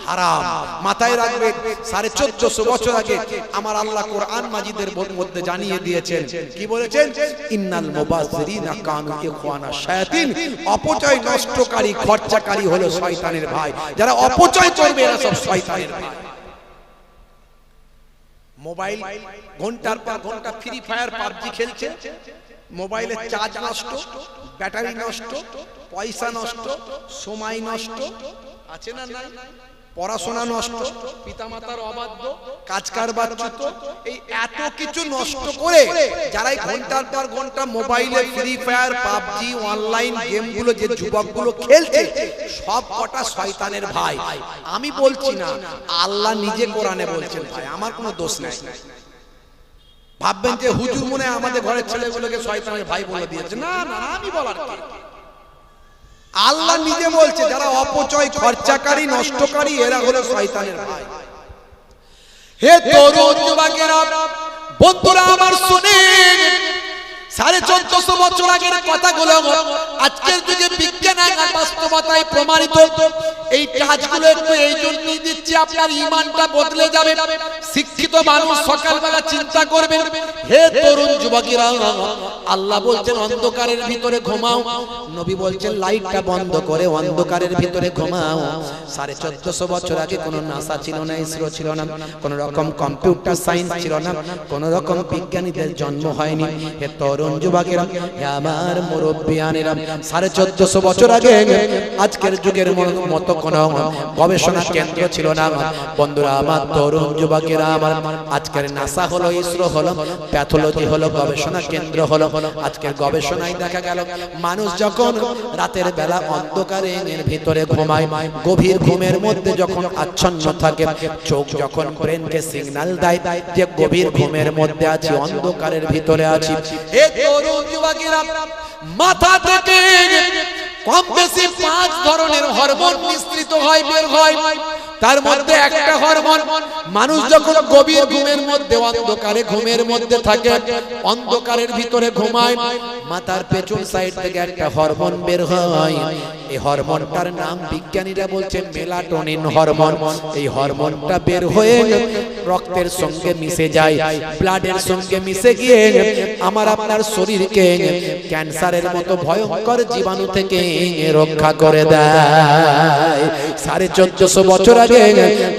হারাম। মাথায় রাখবে, 1450 বছর আগে আমার আল্লাহ কোরআন মাজিদের মধ্যে জানিয়ে দিয়েছেন, কি বলেছেন? ইন্নাল মুবাযযিরিনা কানু ইখওয়ানা শায়াতিন, অপচয় নষ্টকারী, খরচাকারী হলো শয়তানের ভাই। যারা অপচয় করবে এরা সব শয়তানের ভাই। মোবাইল ঘন্টার পর ঘন্টা ফ্রি ফায়ার পাবজি খেলছে, মোবাইলের চার্জ নষ্ট, ব্যাটারি নষ্ট, পয়সা নষ্ট, সময় নষ্ট, আছে না নাই? পড়াশোনা নষ্ট, পিতামাতার অবাধ্য, কাজ কারবার চ্যুত, এই এত কিছু নষ্ট করে যারা ঘন্টার পর ঘন্টা মোবাইলে ফ্রি ফায়ার পাবজি অনলাইন গেমগুলো যে যুবকগুলো খেলছে, সব কটা শয়তানের ভাই। আমি বলছি না, আল্লাহ নিজে কোরআনে বলছেন, ভাই আমার কোনো দোষ নাই। ভাববেন যে হুজুর মনে আমাদের ঘরের ছেলেগুলোকে শয়তানের ভাই বলে দিয়েছে, না না, আমি বলার কি? আল্লাহ নিজে বলছে, যারা অপচয়, খরচাকারী, নষ্টকারী, এরা হলো শয়তানের ভাই। হে তরুণ যুবকেরা, বন্ধুরা আমার শুনেন, 1450 বছর আগের কথাগুলো আজকের যুগে বিজ্ঞান আর বাস্তবতায় প্রমাণিত। এই কাজগুলো একটু এই জন্যই দিচ্ছি, আপনার ঈমানটা বদলে যাবে। শিক্ষিত মানুষ সকালবেলা চিন্তা করবেন, হে তরুণ যুবকেরা, আল্লাহ বলছেন অন্ধকারের ভিতরে ঘুমাও, নবী বলছেন লাইটটা বন্ধ করে অন্ধকারের ভিতরে ঘুমাও। 1450 বছর আগে কোনো নাসা ছিল না, ইসরো ছিল না, কোন রকম কম্পিউটার সায়েন্স ছিল না, কোন রকম বিজ্ঞানীদের জন্ম হয়নি। হে তরুণ যুবকেরা, আমার মুরব্বিয়ানেরা, 1450 বছর আগে আজকের যুগের মতো কোনো গবেষণা কেন্দ্র ছিল না। বন্ধুরা আমার, তরুণ যুবকেরা আমার, আজকের নাসা হলো, ইসরো হলো, প্যাথোলজি হলো, গবেষণা কেন্দ্র হলো। আজকের গবেষণায় দেখা গেল, মানুষ যখন রাতের বেলা অন্ধকারের ভিতরে ঘুমায়, গভীর ঘুমের মধ্যে যখন আচ্ছন্ন থাকে, চোখ যখন ব্রেনকে সিগন্যাল দেয় যে গভীর ঘুমের মধ্যে আছি, অন্ধকারের ভিতরে আছি, তরুণ যুবকেরা, মাথা থেকে কম বেশি 5 ধরনের হরমোন মিশ্রিত হয়, বের হয়। তার মধ্যে একটা হরমোন মানুষ যখন গভীর ঘুমের মধ্যে অন্ধকারে ঘুমের মধ্যে থাকে, অন্ধকারের ভিতরে ঘুমায়, মাথার পেছন সাইড থেকে একটা হরমোন বের হয়। এই হরমোনটার নাম বিজ্ঞানীরা বলছে মেলাটোনিন হরমোন। এই হরমোনটা বের হয়ে রক্তের সঙ্গে মিশে যায়, ব্লাডের সঙ্গে মিশে গিয়ে আমার আপনার শরীরকে ক্যান্সারের মতো ভয়ঙ্কর জীবাণু থেকে রক্ষা করে দেয়। 1450 বছর আগে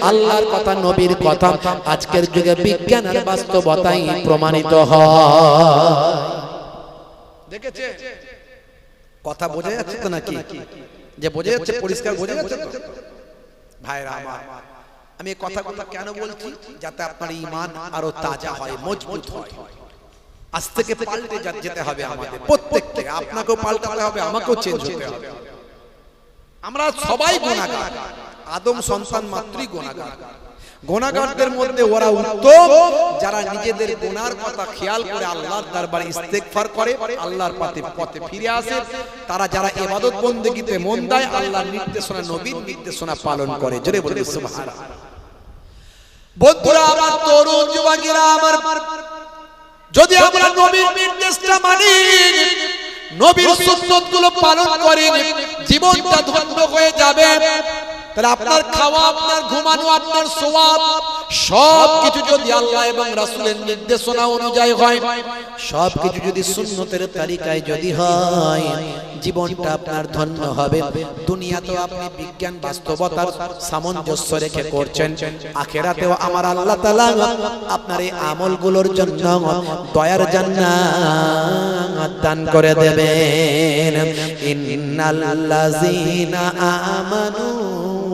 আল্লাহর কথা, নবীর কথা আজকের যুগে বিজ্ঞান আর বাস্তবতাই প্রমাণিত হয়। দেখেছে কথা বোঝা যাচ্ছে তো নাকি? যে বোঝা যাচ্ছে, পরিষ্কার বোঝা যাচ্ছে তো ভাইরা আমার। আমি এই কথাগুলো কেন বলছি? যাতে আপনার ঈমান আরো তাজা হয়, মজবুত হয়। আজ থেকে পাল্টে যেতে হবে আমাদের প্রত্যেককে। আপনাকেও পাল্টাতে হবে, আমাকেও চেঞ্জ হতে হবে। আমরা সবাই গুনাহগার, আদম সন্তান মাত্রই গুনাহগার। গুনাহগারদের মধ্যে ওরা উত্তম যারা নিজেদের গুনার কথা খেয়াল করে আল্লাহর দরবারে ইস্তেগফার করে, আল্লাহর পথে ফিরে আসে। তারা যারা ইবাদত বন্দেগীতে মন দেয়, আল্লাহর নির্দেশনা, নবীর নির্দেশনা পালন করে। জোরে বলে সুবহানাল্লাহ। বন্ধুরা আমার, তরুণ যুবকেরা আমার, যদি আমরা নবীর নির্দেশটা মানি, নবীর সুন্নতগুলো পালন করি, জীবনটা ধন্য হয়ে যাবে। তাহলে আপনার খাওয়া, আপনার ঘুমানো, আপনার সোয়াব সবকিছু যদি আল্লাহ এবং রাসূলের নির্দেশনা অনুযায়ী হয়, সবকিছু যদি সুন্নতের তালিকায় যদি হয়, জীবনটা আপনার ধন্য হবে। দুনিয়াতেও আপনি বিজ্ঞান বাস্তবতার সামঞ্জস্য রেখে করছেন, আখিরাতেও আমার আল্লাহ তাআলা আপনার এই আমলগুলোর জন্য দয়ার জান্নাত দান করে দেবেন। ইন্নাল্লাযীনা আমানু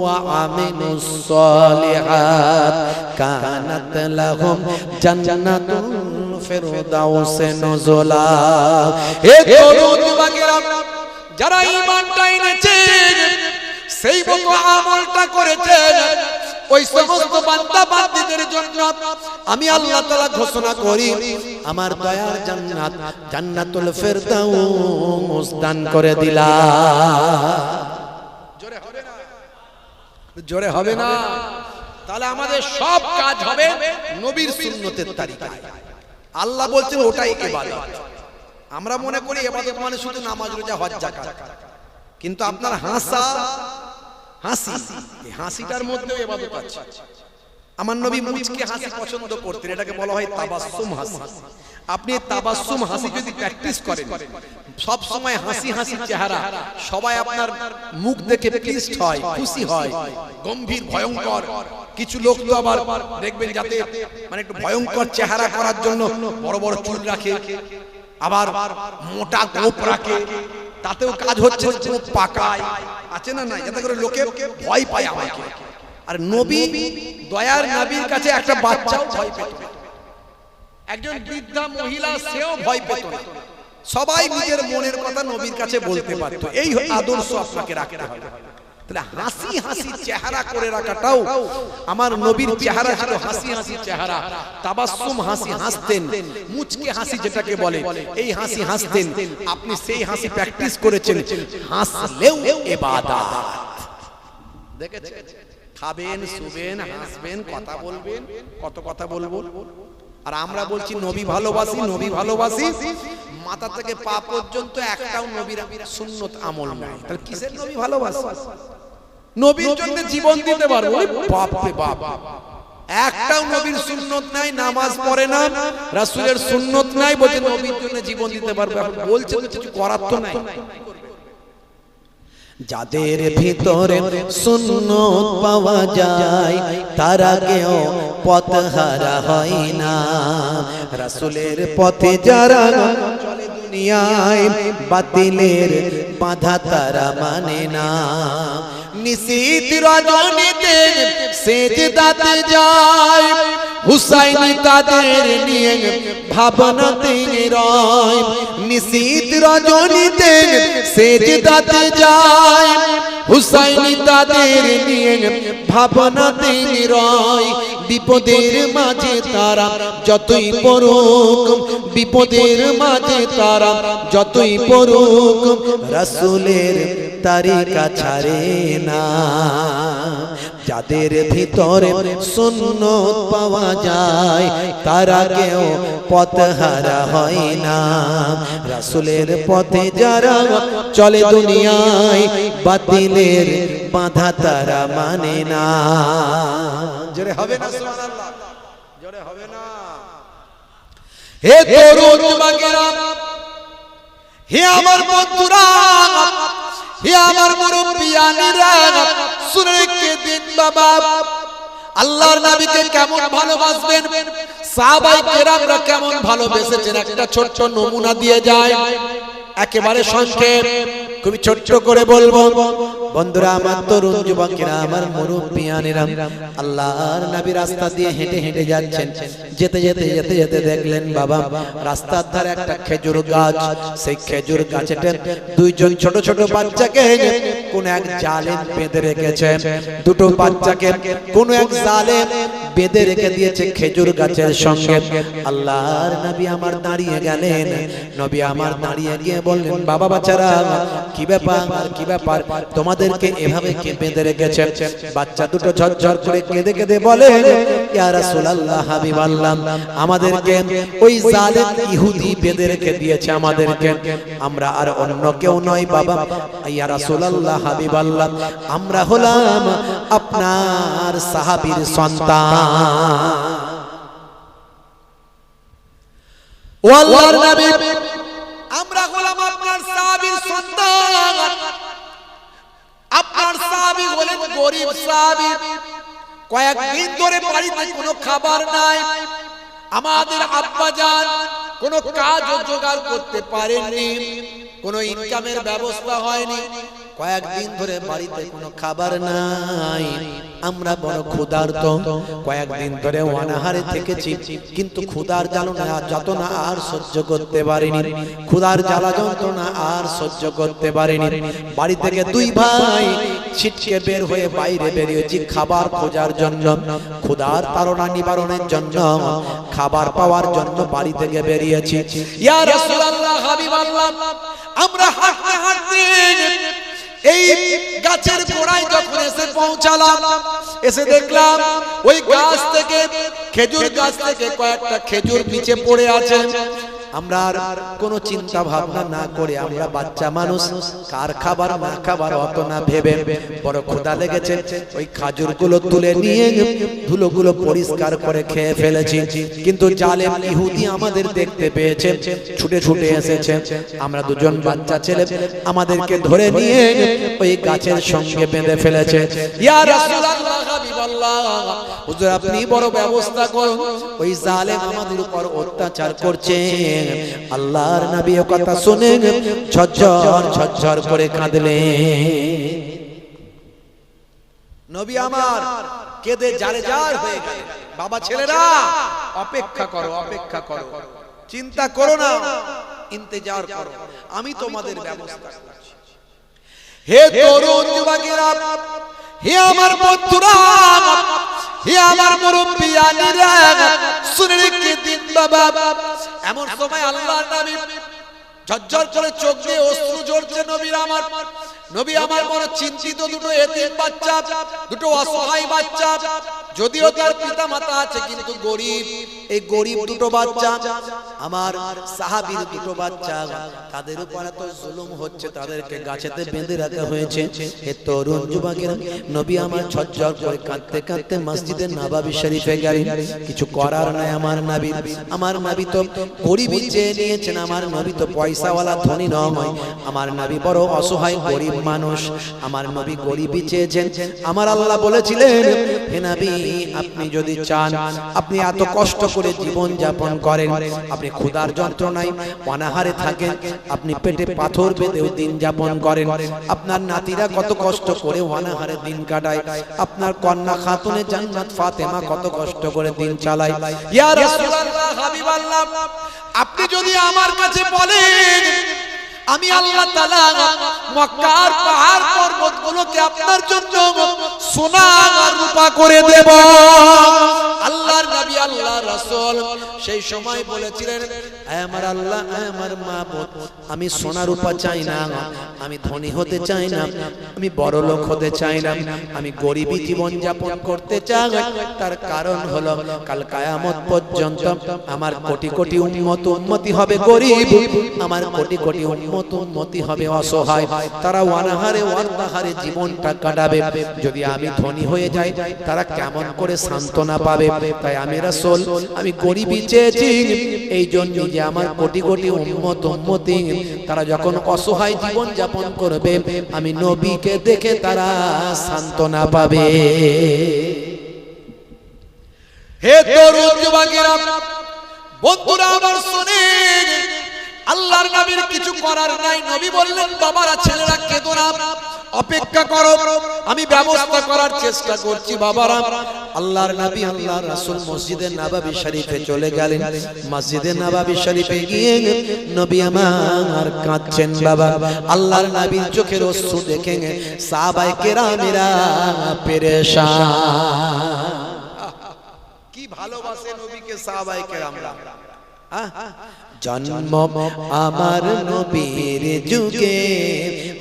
ওয়া আমিলুস সালিহাত কানাত লাহুম জান্নাতুল ফিরদাউসে নুজুলা। এ তরুণ যুবকেরা, যারা ঈমানটা এনেছেন, সেই মতো আমলটা করেছেন, ওই সমস্ত বান্দা বান্দীদের জন্য আমি আল্লাহ তাআলা ঘোষণা করি আমার দয়ার জান্নাত, জান্নাতুল ফিরদাউস দান করে দিলাম। জোরে হবে না? তাহলে আমাদের সব কাজ হবে নবীর সুন্নতের তালিকায়। আল্লাহ বলছেন ওটাই ইবাদত। আমরা মনে করি ইবাদত মানে শুধু নামাজ, রোজা, হজ, যাকাত, কিন্তু আপনার হাসি, এই হাসিটার মধ্যেও ইবাদত আছে। আমার নবী মুচকি হাসি পছন্দ করতেন, এটাকে বলা হয় তাবাসসুম হাসি। আপনি তাবাসসুম হাসি যদি প্র্যাকটিস করেন, সব সময় হাসি হাসি চেহারা, সবাই আপনার মুখ দেখে প্লিজড হয়, খুশি হয়। গম্ভীর ভয়ঙ্কর কিছু লোক তো আবার দেখবেন যাতে মানে একটু ভয়ঙ্কর চেহারা করার জন্য বড় বড় চুল রাখে, আবার মোটা গোঁফ রাখে, তাতেও কাজ হচ্ছে গোঁফ পাকায়, আছে না নাই, যাতে করে লোকে ভয় পায় আমাকে। আর নবী, দয়ার নবীর কাছে একটা বাচ্চাও ভয় পেত না, একজন বৃদ্ধা মহিলা সেও ভয় পেত না। সবাই নিজের মনের কথা নবীর কাছে বলতে পারত। এই আদর্শ আপনাকে রাখতে হবে। তাহলে হাসি হাসি চেহারা করে রাখাটাও, আমার নবীর চেহারা ছিল হাসি হাসি চেহারা, তাবাসসুম হাসি, হাসতেন, মুচকি হাসি যেটাকে বলে, এই হাসি হাসতেন। আপনি সেই হাসি প্র্যাকটিস করেছেন, হাসলেও ইবাদত। দেখেছেন? খাবেন, শুবেন, হাসবেন, কথা বলবেন, কত কথা বলবো। আর আমরা বলছি নবী ভালোবাসি, নবী ভালোবাসি, মাথা থেকে পা পর্যন্ত একটাও নবীর সুন্নত আমল নাই। তাহলে কিসের নবী ভালোবাসি? নবীর জন্য জীবন দিতে পারবো, বাপ রে বাপ, একটাও নবীর সুন্নত নাই, নামাজ পড়ে না, রাসূলের সুন্নত নাই, বলছে নবীর জন্য জীবন দিতে পারবো। এখন বলছে তো কিছু করার তো নাই। যাদের ভিতরে সুন্নত পাওয়া যায়, তারা কেউ পথহারা হয় না। রাসূলের পথে যারা চলে দুনিয়ায়, বাতিলের বাধা তারা মানে না। নিশীত রজনীতে সেজদাতে যায়, হুসাইন তাদের নিয়ে ভাবনাতে রয়। নিশীত রজনীতে সেজদাতে যায়, হুসাইন তাদের নিয়ে ভাবনাতে রয়। বিপদের মাঝে তারা যতই পড়ুক, বিপদের মাঝে তারা যতই পড়ুক, রাসূলের তারিকা ছাড়ে না। যাদের ভিতরে সুন্নত পাওয়া যায় তারা কেউ পথহারা হয় না। রাসূলের পথে যারা চলে দুনিয়ায় বাতিলের বাধা তারা মানে না। জোরে হবে না সুবহানাল্লাহ, জোরে হবে না। হে তরুণ যুবকেরা, হে আমার বন্ধুরা, হে আমার মুরব্বিয়ানিরা, শুনে রেখে দিন বাবা, আল্লাহর নবীকে কেমন ভালোবাসবেন, সাহাবায়ে কেরামরা কেমন ভালোবেসেছেন একটা ছোট্ট নমুনা দিয়ে যায়। একেবারে সংক্ষেপ খুবই ছোট্ট করে বলবো। বন্ধুরা আমার, তরুণ যুবকেরা, আমার মুরব্বিয়ানেরা, আল্লাহর নবী রাস্তা দিয়ে হেঁটে হেঁটে যাচ্ছেন। যেতে যেতে যেতে যেতে দেখলেন বাবা রাস্তার ধারে একটা খেজুর গাছ। সেই খেজুর গাছেতে দুইজন ছোট ছোট বাচ্চাকে কোন এক জালে বেঁধে রেখেছে। দুটো বাচ্চাকে কোন এক জালে বেঁধে রেখে দিয়েছে খেজুর গাছের সঙ্গে। আল্লাহর নবী আমার দাঁড়িয়ে গেলেন। নবী আমার দাঁড়িয়ে গিয়ে বললেন, বাবা বাচ্চারা, কি ব্যাপার, কি ব্যাপার, তোমাদেরকে এভাবে কে বেঁধে রেখেছে? বাচ্চা দুটো ঝরঝর করে কেঁদে কেঁদে বলে, ইয়া রাসূলুল্লাহ, হাবিবাল্লাহ, আমাদেরকে ওই জালেম ইহুদি বেঁধে রেখে দিয়েছে আমাদেরকে। আমরা আর অন্য কেউ নয় বাবা, ইয়া রাসূলুল্লাহ, হাবিবাল্লাহ, আমরা হলাম আপনার সাহাবীর সন্তান। ও আল্লাহর নবী, আমরা হলাম আপনার সাহাবীর সন্তান। আপনার সাহাবী হলেন গরীব সাহাবী, কয়েকদিন ধরে বাড়িতে কোনো খাবার নাই। আমাদের আব্বাজান কোনো কাজ জোগাড় করতে পারেননি, কোনো ইনকামের ব্যবস্থা হয়নি। কয়েকদিন ধরে বাড়িতে কোনো খাবার নাই, আমরা বড় ক্ষুধার্ত। কয়েকদিন ধরে অনাহারে থেকেছি, কিন্তু ক্ষুধার যাতনা আর সহ্য করতে পারিনি। ক্ষুধার জ্বালা যন্ত্রণা আর সহ্য করতে পারিনি। বাড়ি থেকে দুই ভাই ছিটকে বের হয়ে বাইরে বেরিয়েছি খাবার খোঁজার জন্য, ক্ষুধার তাড়না নিবারণের জন্য, খাবার পাওয়ার জন্য বাড়ি থেকে বেরিয়েছি। ইয়া রাসূলুল্লাহ, হাবিবাল্লাহ, আমরা হাঁটতে হাঁটতে এই গাছের গোড়ায় যখন এসে পৌঁছালাম, এসে দেখলাম ওই গাছ থেকে, খেজুর গাছ থেকে কয়েকটা খেজুর নিচে পড়ে আছে। আমরা আর কোনো চিন্তা ভাবনা না করে, আমরা বাচ্চা মানুষ, কার খাবার না খাবার অত না ভেবে, বড় ক্ষুধা লেগেছে, ওই খাজুরগুলো তুলে নিয়ে ধুলোগুলো পরিষ্কার করে খেয়ে ফেলেছি। কিন্তু জালেম ইহুদি আমাদের দেখতে পেয়েছে, ছুটে ছুটে এসেছে। আমরা দুজন বাচ্চা ছেলে, আমাদেরকে ধরে নিয়ে ওই গাছের সঙ্গে বেঁধে ফেলেছে। ইয়া রাসূলুল্লাহ, হাবিবাল্লাহ, হুজুর আপনি বড় ব্যবস্থা করুন, ওই জালেম আমাদের উপর অত্যাচার করছে। আল্লাহর নবী ও কথা শুনে ঝরঝর ঝরঝর করে কাঁদলেন। নবী আমার কেঁদে জারে জার হয়ে গেলেন। বাবা ছেলেরা, অপেক্ষা করো, অপেক্ষা করো, চিন্তা করো না, ইন্তজার করো, আমি তোমাদের ব্যবস্থা করছি। হে তরুণ যুবকেরা, হে আমার বন্ধুরা, হে আমার মুরব্বিয়ানিরা, শুনে রেখে দিন বাবা। এমন সময় আল্লাহর নবী ঝরঝর করে চোখ দিয়ে অশ্রু ঝরছে। নবী আমার বড় চিন্তিত। দুটো এতিম বাচ্চা, দুটো অসহায় বাচ্চা, যদিও তার পিতা মাতা আছে কিন্তু গরিব। এই গরিব দুটো বাচ্চা, আমার সাহাবীর দুটো বাচ্চা, তাদের উপর এত জুলুম হচ্ছে, তাদেরকে গাছেতে বেঁধে রাখা হয়েছে। হে তরুণ যুবকেরা, নবী আমার ঝরঝর করে কাঁদতে কাঁদতে মসজিদে নববী শরীফে গেলেন। কিছু করার নাই আমার নবী। আমার নবী তো গরিবই চেয়ে নিয়েছেন, আমার নবী তো পয়সাওয়ালা ধনী নয়। আমার নবী বড় অসহায় গরিব মানুষ, আমার নবী গরিবই চেয়েছেন। আমার আল্লাহ বলেছিলেন, হে নবী, আপনি যদি চান, আপনি এত কষ্ট করে জীবন যাপন করেন, আপনি ক্ষুধার যন্ত্রণায় অনাহারে থাকেন, আপনি পেটে পাথর বেঁধেও দিন যাপন করেন, আপনার নাতিরা কত কষ্ট করে অনাহারে দিন কাটায়, আপনার কন্যা খাতুনে জান্নাত ফাতেমা কত কষ্ট করে দিন চালায়। ইয়া রাসূলুল্লাহ, হাবিবাল্লাহ, আপনি যদি আমার কাছে বলেন, আমি আল্লাহ তাআলা মক্কার পাহাড় পর্বতগুলোকে আপনার জন্য সোনা আর রূপা করে দেব। আল্লাহ আল্লাহর নবী আল্লাহর রাসূল সেই সময় বলেছিলেন, আমার আল্লাহ, আমার মাবুদ, আমি সোনা রূপা চাই না, আমি ধনী হতে চাই না, আমি বড় লোক হতে চাই না, আমি গরিবী জীবন যাপন করতে চাই। তার কারণ হলো কাল কিয়ামত পর্যন্ত আমার কোটি কোটি উম্মত উম্মতি হবে গরিব, আমার কোটি কোটি উম্মত উম্মতি হবে অসহায়, তারা অনাহারে অর্ধাহারে জীবনটা কাটাবে। যদি আমি ধনী হয়ে যাই তারা কেমন করে সান্ত্বনা পাবে? তাই আমি রাসূল আমি গরিবই চেয়েছি, এই জন্য যে আমার কোটি কোটি উম্মত উম্মতি তারা যখন অসহায় জীবন যাপন করবে, আমি নবীকে দেখে তারা সান্ত্বনা পাবে। হে তরুণ যুবকেরা, বন্ধুরা আমার শুনেন, আল্লাহর নবীর কিছু করার নাই। নবী বললেন, বাবারা ছেলেরা কেঁদো না, অপেক্ষা করো, আমি ব্যবস্থা করার চেষ্টা করছি। বাবারা, আল্লাহর নবী আল্লাহর রাসূল মসজিদে নববী শরীফে চলে গেলেন। মসজিদে নববী শরীফে গিয়ে নবী আমার কাঁদছেন। বাবা, আল্লাহর নবীর চোখের অশ্রু দেখে সাহাবায়ে কেরামেরা পেরেশান। কি ভালোবাসে নবীকে সাহাবায়ে কেরামরা। জন্ম আমার নবীর যুগে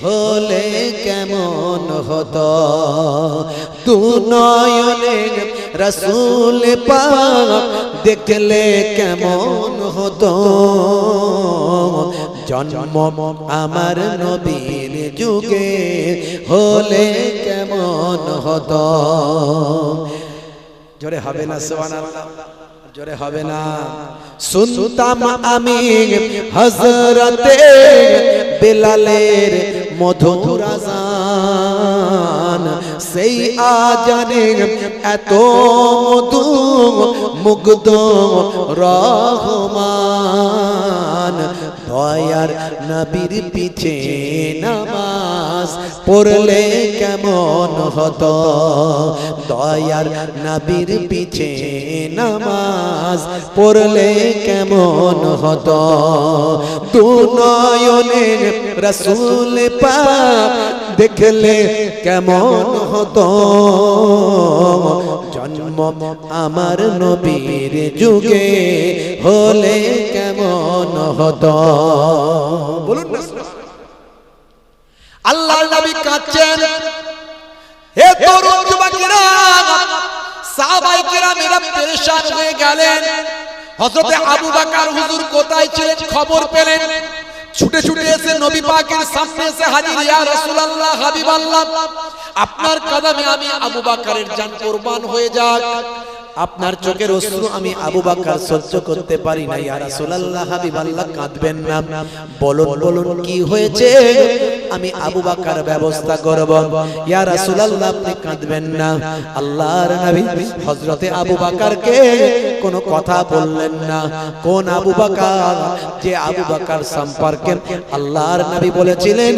হলে কেমন হতো, দু নয়নে রাসূল পাক দেখলে কেমন হতো। জন্ম আমার নবীর যুগে হলে কেমন হতো। জোরে হবে না সুবহানাল্লাহ? জোরে হবে না? শুনতাম আমি হযরতে বেলালের মধুর আযান, সেই আজানে এত মধু মুগ্ধ রহমান। দয়ার নবীর পিছে নামাজ পড়লে কেমন হতো, দয়ার নবীর পিছে নামাজ পড়লে কেমন হতো। দু নয়নে রাসূল পাক দেখলে কেমন হতো। জন্ম আমার নবীর যুগে হলে কেমন হতো। বলুন না, আল্লাহর নবী কাঁদছেন। হে তরুণ যুবকেরা, সাহাবায়ে কেরামেরা পেরেশান হয়ে গেলেন। হযরতে আবু বকর হুজুর কোথায় ছিলেন খবর পেলেন, ছুটে ছুটে এসে নবী পাকের সামনে এসে হাজির। ইয়া রাসূলুল্লাহ, হাবিবাল্লাহ, আপনার কদমে আমি আবু বকরের জান কুরবান হয়ে যাক। আপনার চোখের অশ্রু আমি আবু বকর সহ্য করতে পারি না। ইয়া রাসূলুল্লাহ, হাবিবাল্লাহ, কাঁদবেন না, বলুন বলুন কি হয়েছে, আমি আবু বকর ব্যবস্থা করব। ইয়া রাসূলুল্লাহ, আপনি কাঁদবেন না। আল্লাহর নবী হযরতে আবু বকরকে কোনো কথা বললেন না। কোন আবু বকর? যে আবু বকর সম্পর্কে আল্লাহর নবী বলেছিলেন,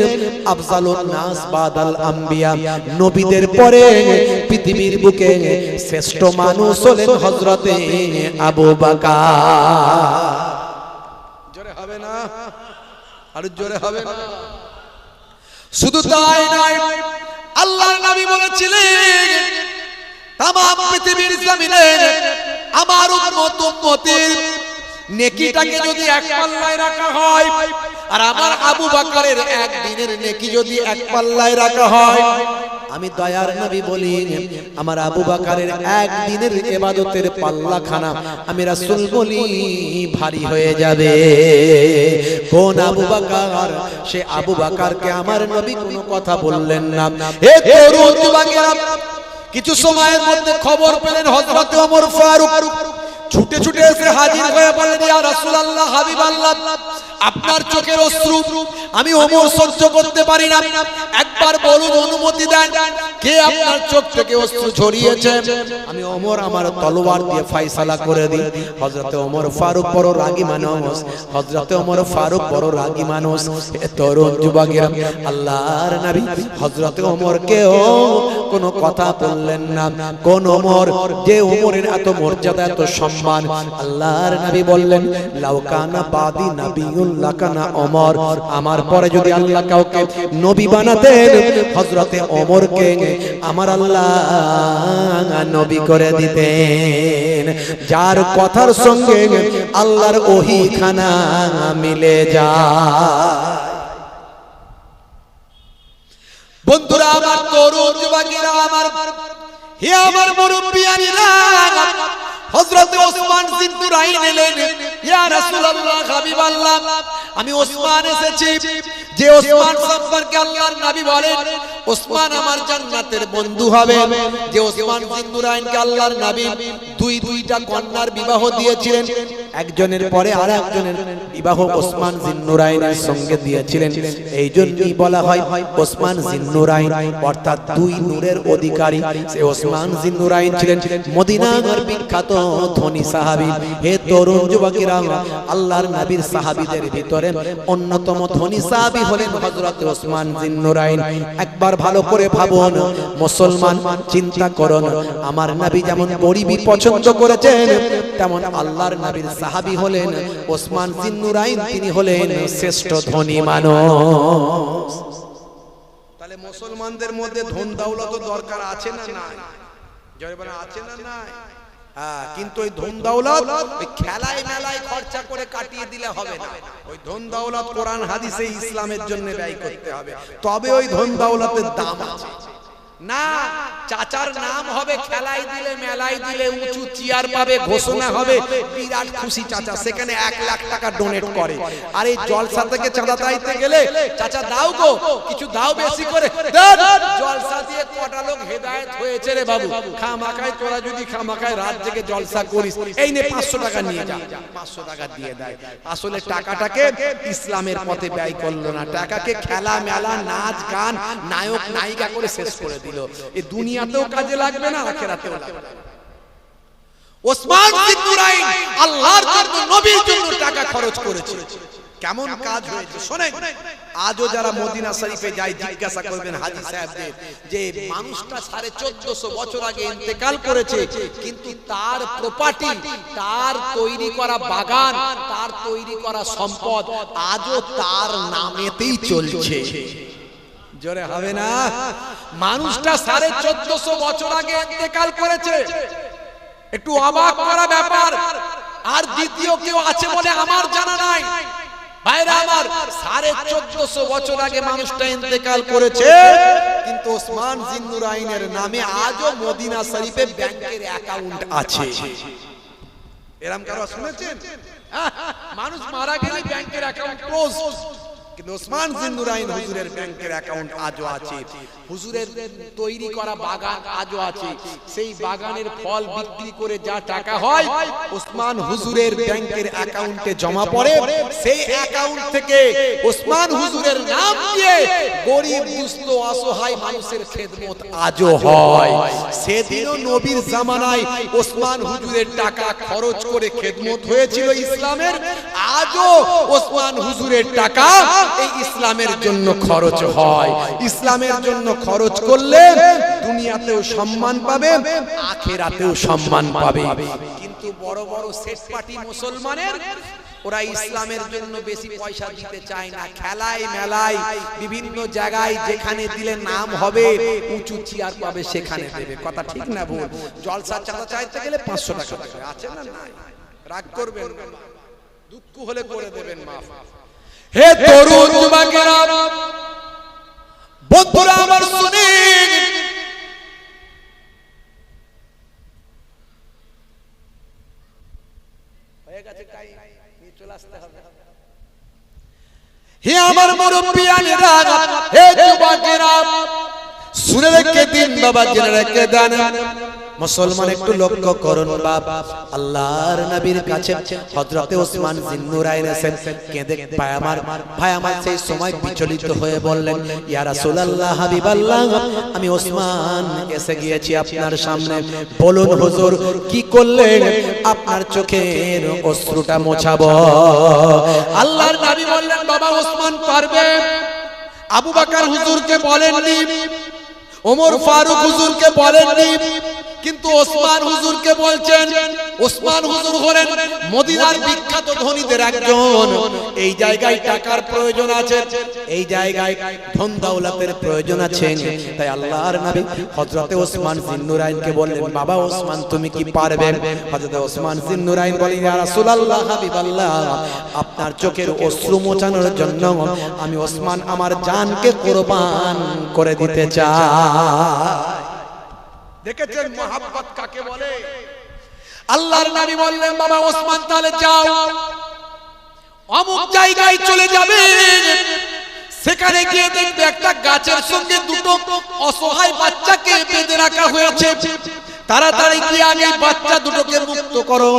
আফজালুন নাস বাদাল আম্বিয়া, নবীদের পরে পৃথিবীর বুকে শ্রেষ্ঠ মানুষ হলেন হযরতে আবু বকর। জোরে হবে না? আর জোরে হবে না? শুধু তাই নয়, আল্লাহর নবী বলেছিলেন, তামাম পৃথিবীর জমিনে আমার উম্মত উম্মতির নেকিটাকে যদি এক পাল্লায় রাখা হয়, আর আমার আবু বকরের একদিনের নেকি যদি এক পাল্লায় রাখা হয়, আমি দয়ার নবী বলি আমার আবু বকরের একদিনের ইবাদতের পাল্লাখানা আমি রাসূল বলি ভারী হয়ে যাবে। কোন আবু বকর? সে আবু বকরকে আমার নবী কোনো কথা বললেন না। হে তরুণ যুবকেরা, কিছু সময়ের মধ্যে খবর পেলেন হযরত ওমর ফারুক ছুটে ছুটে এসে হাজির হয়ে বলেন, ইয়া রাসূলুল্লাহ, হাবিবাল্লাহ, আপনার চোখের অশ্রু আমি ওমর সহ্য করতে পারি না, একবার বলুন, অনুমতি দেন, কে আপনার চোখ থেকে অশ্রু ঝরিয়েছে, আমি ওমর আমার তলোয়ার দিয়ে ফয়সালা করে দিই। হযরতে ওমর ফারুক বড় রাগী মানুষ, হযরতে ওমর ফারুক বড় রাগী মানুষ। এ তরুণ যুবকেরা, আল্লাহর নবী হযরতে ওমরকেও কোনো কথা বললেন না। কোন ওমর? যে ওমরের এত মর্যাদা, এত সম্মান সম্মান। আল্লাহর নবী বললেন লাউ কানা বাদি নাবিয়ুন লাকানা ওমর, আমার পরে যদি আল্লাহ কাউকে নবী বানাতেন হযরতে ওমরকে আমার আল্লাহ নবী করে দিতেন, যার কথার সঙ্গে আল্লাহর ওহী খানা মিলে যায়। বন্ধুরা আমার, তরুণ যুবকেরা আমার, হে আমার মুরব্বিয়ানিরা, হযরতে ওসমান জিন্নুরাইন এলেন, ইয়া রাসূলুল্লাহ, হাবিবাল্লাহ, আমি ওসমান এসেছি, যে ওসমান সম্পর্কে আল্লাহর নবী বলেন ওসমান আমার জান্নাতের বন্ধু হবে। যে ওসমান জিন্নুরাইনকে আল্লাহর নবী দুইটা কন্যার বিবাহ দিয়েছিলেন, একজনের পরে আরেকজনের বিবাহ ওসমান জিন্নুরাইনের সঙ্গে দিয়েছিলেন। এই জন্যই বলা হয় ওসমান জিন্নুরাইন, অর্থাৎ দুই নূরের অধিকারী। সে ওসমান জিন্নুরাইন ছিলেন মদিনার বিখ্যাত ধনী সাহাবী। হে তরুণ যুবকেরা, আল্লাহর নবীর সাহাবীদের ভিতরে অন্যতম ধনী সাহাবী হলেন হযরত ওসমান জিন্নুরাইন। একবার ভালো করে ভাবুন, মুসলমান চিন্তা করুন, আমার নবী যেমন গরিবী পছন্দ করেছেন, তেমন আল্লাহর নবীর সাহাবী হলেন ওসমান জিন্নুরাইন, তিনি হলেন শ্রেষ্ঠ ধনী মানুষ। তাহলে মুসলমানদের মধ্যে ধন দৌলত দরকার আছে না নাই? জয় বলেন, আছে না নাই? হ্যাঁ, কিন্তু ওই ধন দৌলত ওই খেলায় মেলায় খরচা করে কাটিয়ে দিলে হবে না। ওই ধন দৌলত কোরআন হাদিসে ইসলামের জন্য ব্যয় করতে হবে, তবে ওই ধন দৌলতের দাম আছে। না, চাচার নাম হবে খেলায় দিলে মেলায় দিলে, উঁচু চেয়ার পাবে, ঘোষণা হবে, বিরাট খুশি চাচা, সেখানে 1 লাখ টাকা ডোনেট করে। আর এই জলসা থেকে চাঁদা চাইতে গেলে চাচা দাও গো, কিছু দাও বেশি করে, জলসা দিয়ে কটা লোক হেদায়েত হয়েছে রে বাবু। খামাখায় তোরা যদি খামাখায় রাত জেগে জলসা করিস, এই নে 500 টাকা নিয়ে যা, 500 টাকা দিয়ে দেয়। আসলে টাকাটাকে ইসলামের পথে ব্যয় করলো না, টাকাকে খেলা মেলা নাচ গান নায়ক নায়িকা করে শেষ করে দিল। এই দুনিয়াতেও কাজে লাগবে না, আখিরাতেও লাগবে না। ওসমান জিন্নুরাইন আল্লাহর জন্য, নবীর জন্য টাকা খরচ করেছে। কেমন কাজ হয়েছে শোনেন। আজও যারা মদিনা শরীফে যায় জিজ্ঞাসা করবেন হাজী সাহেবদের, যে মানুষটা 1450 বছর আগে ইন্তেকাল করেছে, কিন্তু তার প্রপার্টি, তার তৈরি করা বাগান, তার তৈরি করা সম্পদ আজও তার নামেতেই চলছে। জোরে হবে না? মানুষটা 1450 বছর আগে ইন্তেকাল করেছে, একটু অবাক করা ব্যাপার। আর দ্বিতীয় কেউ আছে বলে আমার জানা নাই। ভাইরা আমার, 1450 বছর আগে মানুষটা ইন্তেকাল করেছে, কিন্তু ওসমান জিন্নুরাইনের নামে আজও মদিনা শরীফে ব্যাংকের অ্যাকাউন্ট আছে। এরকম কারো শুনেছেন? মানুষ মারা গেলে ব্যাংকের অ্যাকাউন্ট ক্লোজ, কিন্তু ওসমান জিন্নুরাইন হুজুরের ব্যাংকের অ্যাকাউন্ট আজও আছে। হুজুরের তৈরি করা বাগান আজও আছে। সেই বাগানের ফল বিক্রি করে যা টাকা হয় ওসমান হুজুরের ব্যাংকের অ্যাকাউন্টে জমা পড়ে। সেই অ্যাকাউন্ট থেকে ওসমান হুজুরের নাম দিয়ে গরিব দুস্থ অসহায় মানুষের খেদমত আজও হয়। সেদিনও নবীর জামানায় ওসমান হুজুরের টাকা খরচ করে খেদমত হয়েছিল ইসলামের, আজও ওসমান হুজুরের টাকা এই ইসলামের জন্য খরচ হয়। ইসলামের জন্য খরচ করলে দুনিয়াতেও সম্মান পাবে, আখিরাতেও সম্মান পাবে। কিন্তু বড় বড় সেট পার্টি মুসলমানের, ওরা ইসলামের জন্য বেশি পয়সা দিতে চায় না। খেলায় মেলায় বিভিন্ন জায়গায় যেখানে দিলে নাম হবে, উঁচু চেয়ার পাবে, সেখানে দেবে। কথা ঠিক না ভুল? জলসা চাঁদা চাইতে গেলে 500 টাকা দেবে, আছে না নাই? রাগ করবেন, দুঃখ হলে করে দেবেন মাফ। হে তরুণ যুবকেরা, বন্ধুরা আমার শুনেন, হয়ে গেছে কাই নিয়ে চলে আসতে হবে। হে আমার মুরব্বিয়ানেরা, হে যুবকেরা, শুনে রেখে দিন বাবা, জেনে রেখে দেন। মুসলমান একটু লক্ষ্য করুন বাবা, আল্লাহর নবীর কাছে হযরতে ওসমান জিন্নুরাইন এসেন, কেঁদে ভাই আমার সেই সময় বিচলিত হয়ে বললেন, ইয়া রাসূলুল্লাহ, হাবিবাল্লাহ, আমি ওসমান এসে গিয়েছি আপনার সামনে, বলুন হুজুর কি করলেন আপনার চোখের অশ্রুটা মোছাবো। আল্লাহর নবী বললেন, বাবা ওসমান পারবে। আবু বকর হুজুরকে বলেননি, ওমর ফারুক হুজুরকে বলেননি, কিন্তু ওসমান হুজুরকে বলছেন, ওসমান হুজুর হলেন মদিনার বিখ্যাত ধনীদের একজন। এই জায়গায় টাকার প্রয়োজন আছে, এই জায়গায় ধন দৌলতের প্রয়োজন আছে। তাই আল্লাহর নবী হযরতে ওসমান জিন্নুরাইনকে বললেন, বাবা ওসমান তুমি কি পারবে? হযরতে ওসমান জিন্নুরাইন বলেন, ইয়া রাসূলুল্লাহ, হাবিবাল্লাহ, আপনার চোখের অশ্রু মোছানোর জন্য আমি ওসমান আমার জানকে কুরবান করে দিতে চাই। দেখেছেন মহাব্বত কাকে বলে? আল্লাহর নবী বললেন, বাবা ওসমান তাহলে যাও, অমুক জায়গায় চলে যাবে, সেখানে গিয়ে দেখবে একটা গাছের সঙ্গে দুটো অসহায় বাচ্চাকে বেঁধে রাখা হয়েছে। তাড়াতাড়ি গিয়ে আগে বাচ্চা দুটোকে মুক্ত করো,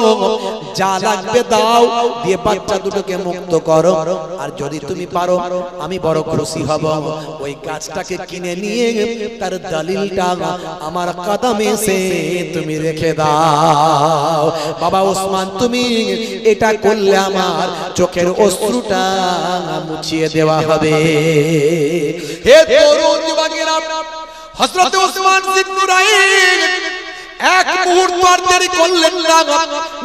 যা লাগবে দাও, দিয়ে বাচ্চা দুটোকে মুক্ত করো। আর যদি তুমি পারো আমি বড় খুশি হব। ওই গাছটাকে কিনে নিয়ে তার দলিলটা আমার কদমে সে তুমি রেখে দাও। বাবা ওসমান তুমি এটা করলে আমার চোখের অশ্রুটা মুছিয়ে দেওয়া হবে। হে তরুণ যুবকেরা, হযরত ওসমান জিন্নুরাইন এক মুহূর্ত আর দেরি করলেন না,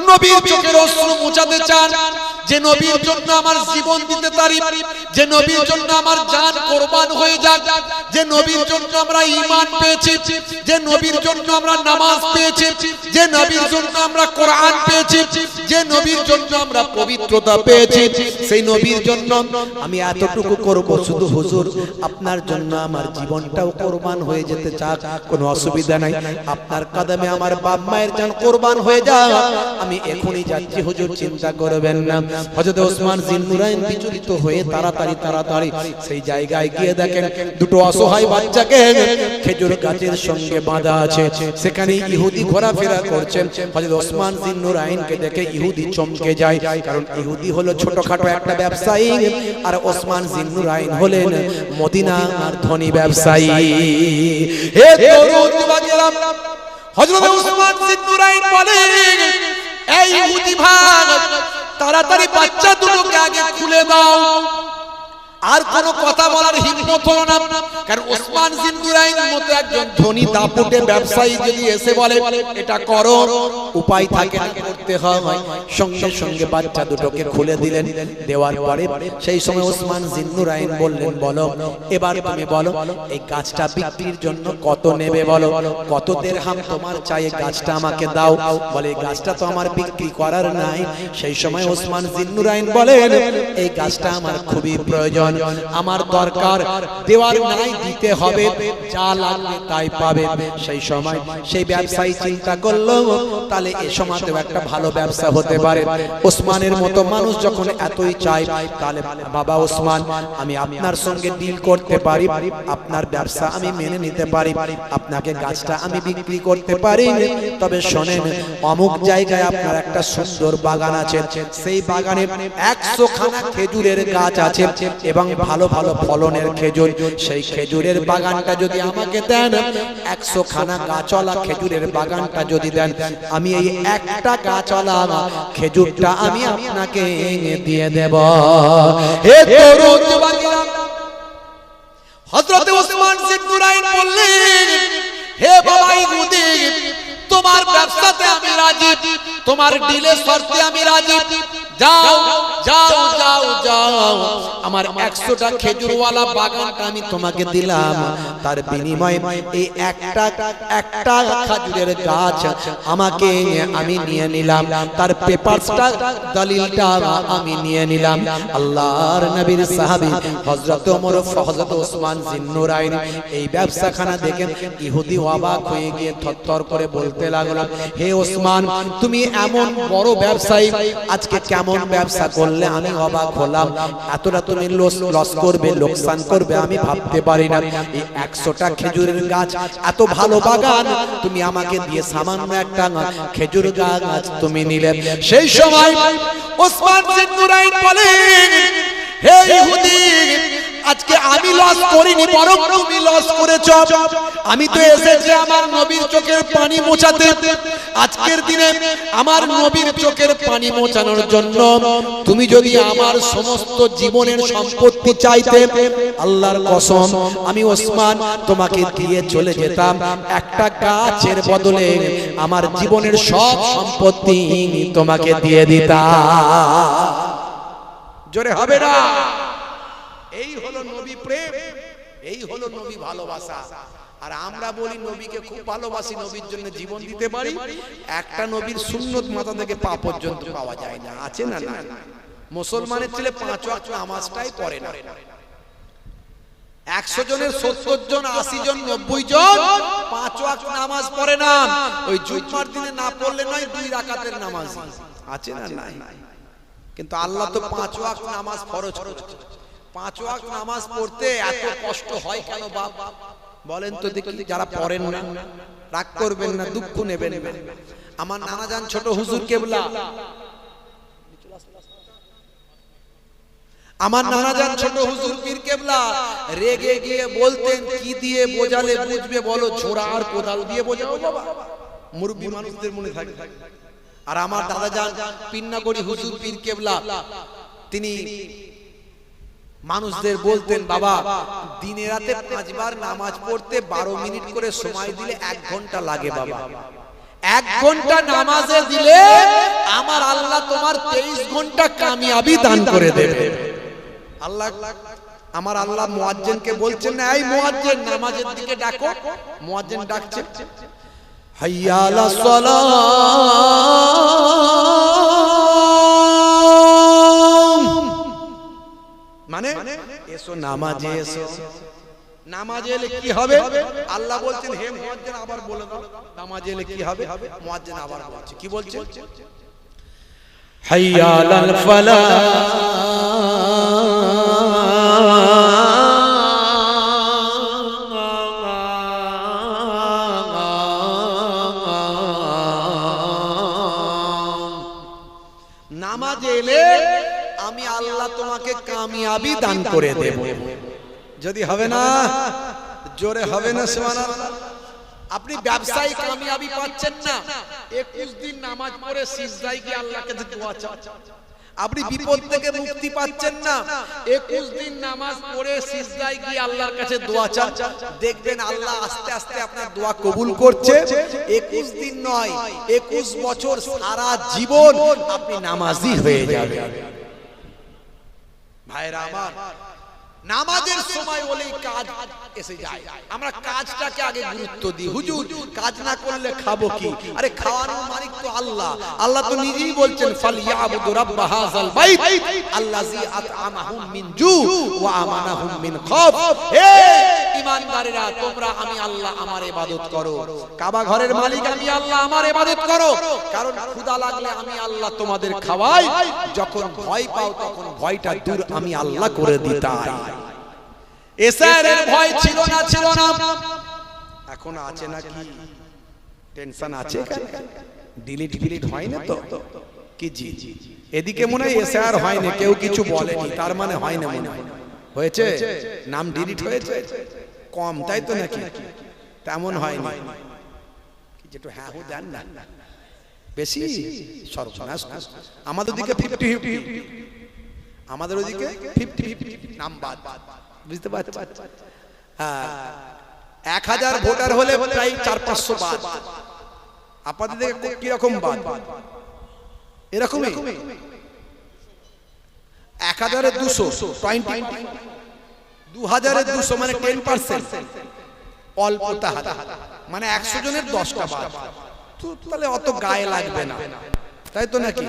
নবীর চোখের অশ্রু মুছাতে চান। যে নবীর জন্য আমার জীবন দিতে পারি, যে নবীর জন্য আমার জান কুরবান হয়ে যাক, যে নবীর জন্য আমরা ঈমান পেয়েছি, যে নবীর জন্য আমরা নামাজ পেয়েছি, যে নবীর জন্য আমরা কোরআন পেয়েছি, যে নবীর জন্য আমরা পবিত্রতা পেয়েছি, সেই নবীর জন্য আমি এতটুকু করব। শুধু হুজুর আপনার জন্য আমার জীবনটাও কুরবান হয়ে যেতে চাক, কোনো অসুবিধা নাই। আপনার কদমে আমার বাপ মায়ের জান কুরবান হয়ে যাক, আমি এখনই যাচ্ছি হুজুর, চিন্তা করবেন না। হযরত ওসমান জিন্নুরাইন বিচলিত হয়ে তাড়াতাড়ি সেই জায়গায় গিয়ে দেখেন দুটো অসহায় বাচ্চাকে খেজুর গাছের সঙ্গে বাঁধা আছে, সেখানে ইহুদি ঘোরাফেরা করছেন। হযরত ওসমান জিন্নুরাইনকে দেখে ইহুদি চমকে যায়, কারণ ইহুদি হলো ছোটখাটো একটা ব্যবসায়ী, আর ওসমান জিন্নুরাইন হলেন মদিনার ধনী ব্যবসায়ী। হে তরুণ যুবকেরা, হযরত ওসমান জিন্নুরাইন বলেন, এই ইহুদি ভাই তাড়াতাড়ি বাচ্চা দুটোকে আগে খুলে দাও। আর কোনো কথা বলার হিম্মত হলো না, কারণ ওসমান জিন্নুরাইনের মতো একজন ধনী দাপুটে ব্যবসায়ী যদি এসে বলে এটা করো, উপায় থাকে না, করতে হয়। সঙ্গে সঙ্গে বাচ্চা দুটোকে খুলে দিলেন। দেওয়ার পরে সেই সময় ওসমান জিন্নুরাইন বললেন, বলো এবার তুমি বলো এই গাছটা বিক্রির জন্য কত নেবে, বলো কত দিরহাম তোমার চাই, গাছটা আমাকে দাও। বলে এই গাছটা তো আমার বিক্রি করার নাই। সেই সময় ওসমান জিন্নুরাইন বলেন, এই গাছটা আমার খুবই প্রয়োজন, আমার দরকার, দেওয়ার নাই, দিতে হবে, যা লাগবে তাই পাবে। সেই সময় সেই ব্যবসায়ী চিন্তা করলো, তাহলে এ সময়তেও একটা ভালো ব্যবসা হতে পারে। ওসমানের মতো মানুষ যখন এতই চায়, তাহলে বাবা ওসমান আমি আপনার সঙ্গে ডিল করতে পারি, আপনার ব্যবসা আমি মেনে নিতে পারি, আপনাকে গাছটা আমি বিক্রি করতে পারি। তবে শোনেন, অমুক জায়গায় আপনার একটা সুন্দর বাগান আছে, সেই বাগানে 100 খানা খেজুরের গাছ আছে এবং ভালো ভালো ফলনের খেজুর। সেই খেজুরের বাগানটা যদি আমাকে দেন, 100 খানা গাছওয়ালা খেজুরের বাগানটা যদি দেন, আমি এই একটা গাছওয়ালা খেজুরটা আমি আপনাকে দিয়ে দেব। হে তরুণ যুবকেরা, হযরত ওসমান জিন্নুরাইন বললেন, হে বাবা ইহুদি, তোমার ব্যবসাতে আমি রাজি, তোমার ডিলের শর্তে আমি রাজি। যাও যাও যাও যাও, আমার 100টা খেজুরওয়ালা বাগানটা আমি তোমাকে দিলাম, তার বিনিময়ে এই একটা খেজুরের গাছ আমাকে আমি নিয়ে নিলাম, তার পেপারসটা দলিলটা আমি নিয়ে নিলাম। আল্লাহর নবীর সাহাবী হযরত ওমর, হযরত ওসমান জিন্নুরাইন এই ব্যবসাখানা দেখে ইহুদি অবাক হয়ে গিয়ে থরথর করে বলতে লাগলো, হে ওসমান, তুমি এমন বড় ব্যবসায়ী, আজকে কেমন ব্যবসা করলে আমি অবাক হলাম। এতটা তুমি লস করবে, লোকসান করবে আমি ভাবতে পারি না। এই 100টা খেজুরের গাছ, এত ভালো বাগান তুমি আমাকে দিয়ে সামান্য একটা খেজুর গাছ তুমি নিলে। সেই সময় ওসমান জিন্নুরাইন বলেন, হে ইহুদি, আজকে আমি লস করিনি, বরং তুমি লস করেছো। আমি তো এসেছি আমার নবীর চোখের পানি মোছাতে। আজকের দিনে আমার নবীর চোখের পানি মোছানোর জন্য তুমি যদি আমার সমস্ত জীবনের সম্পত্তি চাইতে, আল্লাহর কসম আমি ওসমান তোমাকে দিয়ে চলে যেতাম। একটা গাছের বদলে আমার জীবনের সব সম্পত্তি তোমাকে দিয়ে দিতাম। জোরে হবে না? এই হলো নবী প্রেম, এই হলো নবী ভালোবাসা। আর আমরা বলি নবীকে খুব ভালোবাসি, নবীর জন্য জীবন দিতে পারি। একটা নবীর সুন্নত মাথা থেকে পা পর্যন্ত পাওয়া যায় না, আছে না? না, মুসলমানের ছেলে 5 ওয়াক্ত নামাজটাই পড়ে না। 100 জনের 70 জন, 80 জন, 90 জন 5 ওয়াক্ত নামাজ পড়ে না। ওই জুম্মার দিনে না পড়লে নয়, 2 রাকাতের নামাজ আছে না? নাই। কিন্তু আল্লাহ তো 5 ওয়াক্ত নামাজ ফরজ করেছে। 5 ওয়াক্ত নামাজ পড়তে এত কষ্ট হয় কেন বাপ? বলেন তো দেখি। যারা পড়েন না রাগ করবেন না, দুঃখ নেবেন না। আমার নানা জান ছোট হুজুর কেবলা, আমার নানা জান ছোট হুজুর পীর কেবলা রেগে গিয়ে বলতেন, কি দিয়ে বোঝালে বুঝবে বলো? ছোড়া আর কোদাল দিয়ে বোঝাও বাবা। মুরব্বী মানুষদের মনে থাকে। আর আমার দাদা জান পিন্নাগড়ি হুজুর পীর কেবলা, তিনি মানুষদের বলতেন, বাবা দিনে রাতে 5 বার নামাজ পড়তে 12 মিনিট করে সময় দিলে 1 ঘন্টা লাগে বাবা। 1 ঘন্টা নামাজে দিলে আমার আল্লাহ তোমার 23 ঘন্টা কামিয়াবি দান করে দেবে। আল্লাহ, আমার আল্লাহ মুয়াজ্জিনকে বলছেন না, এই মুয়াজ্জিন নামাজের দিকে ডাকো। মুয়াজ্জিন ডাকছে, হাইয়া আলাস সালাম, মানে এসো নামাজে এসো। নামাজে এলে কি হবে? আল্লাহ বলছেন, হে মুয়াজ্জিন আবার বলে দাও নামাজে এলে কি হবে। মুয়াজ্জিন আবার বলছে, কি বলছে? হাইয়া আলাল ফালাহ, নামাজে এলে আমি আল্লাহ তোমাকে কামিয়াবি দান করে দেব। যদি হবে না, জোরে হবে না সুবহানাল্লাহ। আপনি ব্যবসায়ী কামিয়াবি পাচ্ছেন না, 21 দিন নামাজ পড়ে সিজদায় গিয়ে আল্লাহর কাছে দোয়া চান। আপনি বিপদ থেকে মুক্তি পাচ্ছেন না, 21 দিন নামাজ পড়ে সিজদায় গিয়ে আল্লাহর কাছে দোয়া চান। দেখবেন আল্লাহ আস্তে আস্তে আপনার দোয়া কবুল করছে। 21 দিন নয়, 21 বছর সারা জীবন আপনি নামাজি হয়ে যাবেন। ভাইরা আমার, নামাজের সময় বলেই কাজ এসে যায়। আমরা কাজটাকে আগে গুরুত্ব দিই। হুজুর কাজ না করলে খাবো কি? আরে খাওয়ানোর মালিক তো আল্লাহ। আল্লাহ তো নিজেই বলছেন, ফালইয়াবুদু রাব্ব হাযাল বাইত আল্লাযী আত'আমাহুম মিন জু ওয়া আমানাহুম মিন খাউফ। হে ঈমানদারেরা, তোমরা আমি আল্লাহ আমার ইবাদত করো। কাবা ঘরের মালিক আমি আল্লাহ, আমার ইবাদত করো। কারণ ক্ষুধা লাগলে আমি আল্লাহ তোমাদের খাওয়াই, যখন ভয় পাও তখন ভয়টা দূর আমি আল্লাহ করে দিতাম। এসআরের ভয় ছিল না, ছিল না, এখন আছে নাকি? টেনশন আছে, ডিলিট হয় না তো কি? জি, এদিকে মনে হয় এসআর হয়নি, কেউ কিছু বলেনি, তার মানে হয় না। মনে হয়েছে নাম ডিলিট হয়েছে কম, তাই তো নাকি? তেমন হয়নি। যেটা হ্যাঁ হু দেন না বেশি সর্বনাশ। আমাদের দিকে 50-50, আমাদের ওদিকে 50-50 নাম বাদ। বুঝতে পারছেন? হ্যাঁ, 1000 ভোটার হলে প্রায় 400-500 বাদ। আপনাদের দিকে কি রকম বাদ? এরকমই 1000-এ 200, 2000-এ 200 মানে 10%। অল্প তাহাদা মানে 100 জনের 10টা বাদ। তাহলে অত গায়ে লাগবে না, তাই তো নাকি?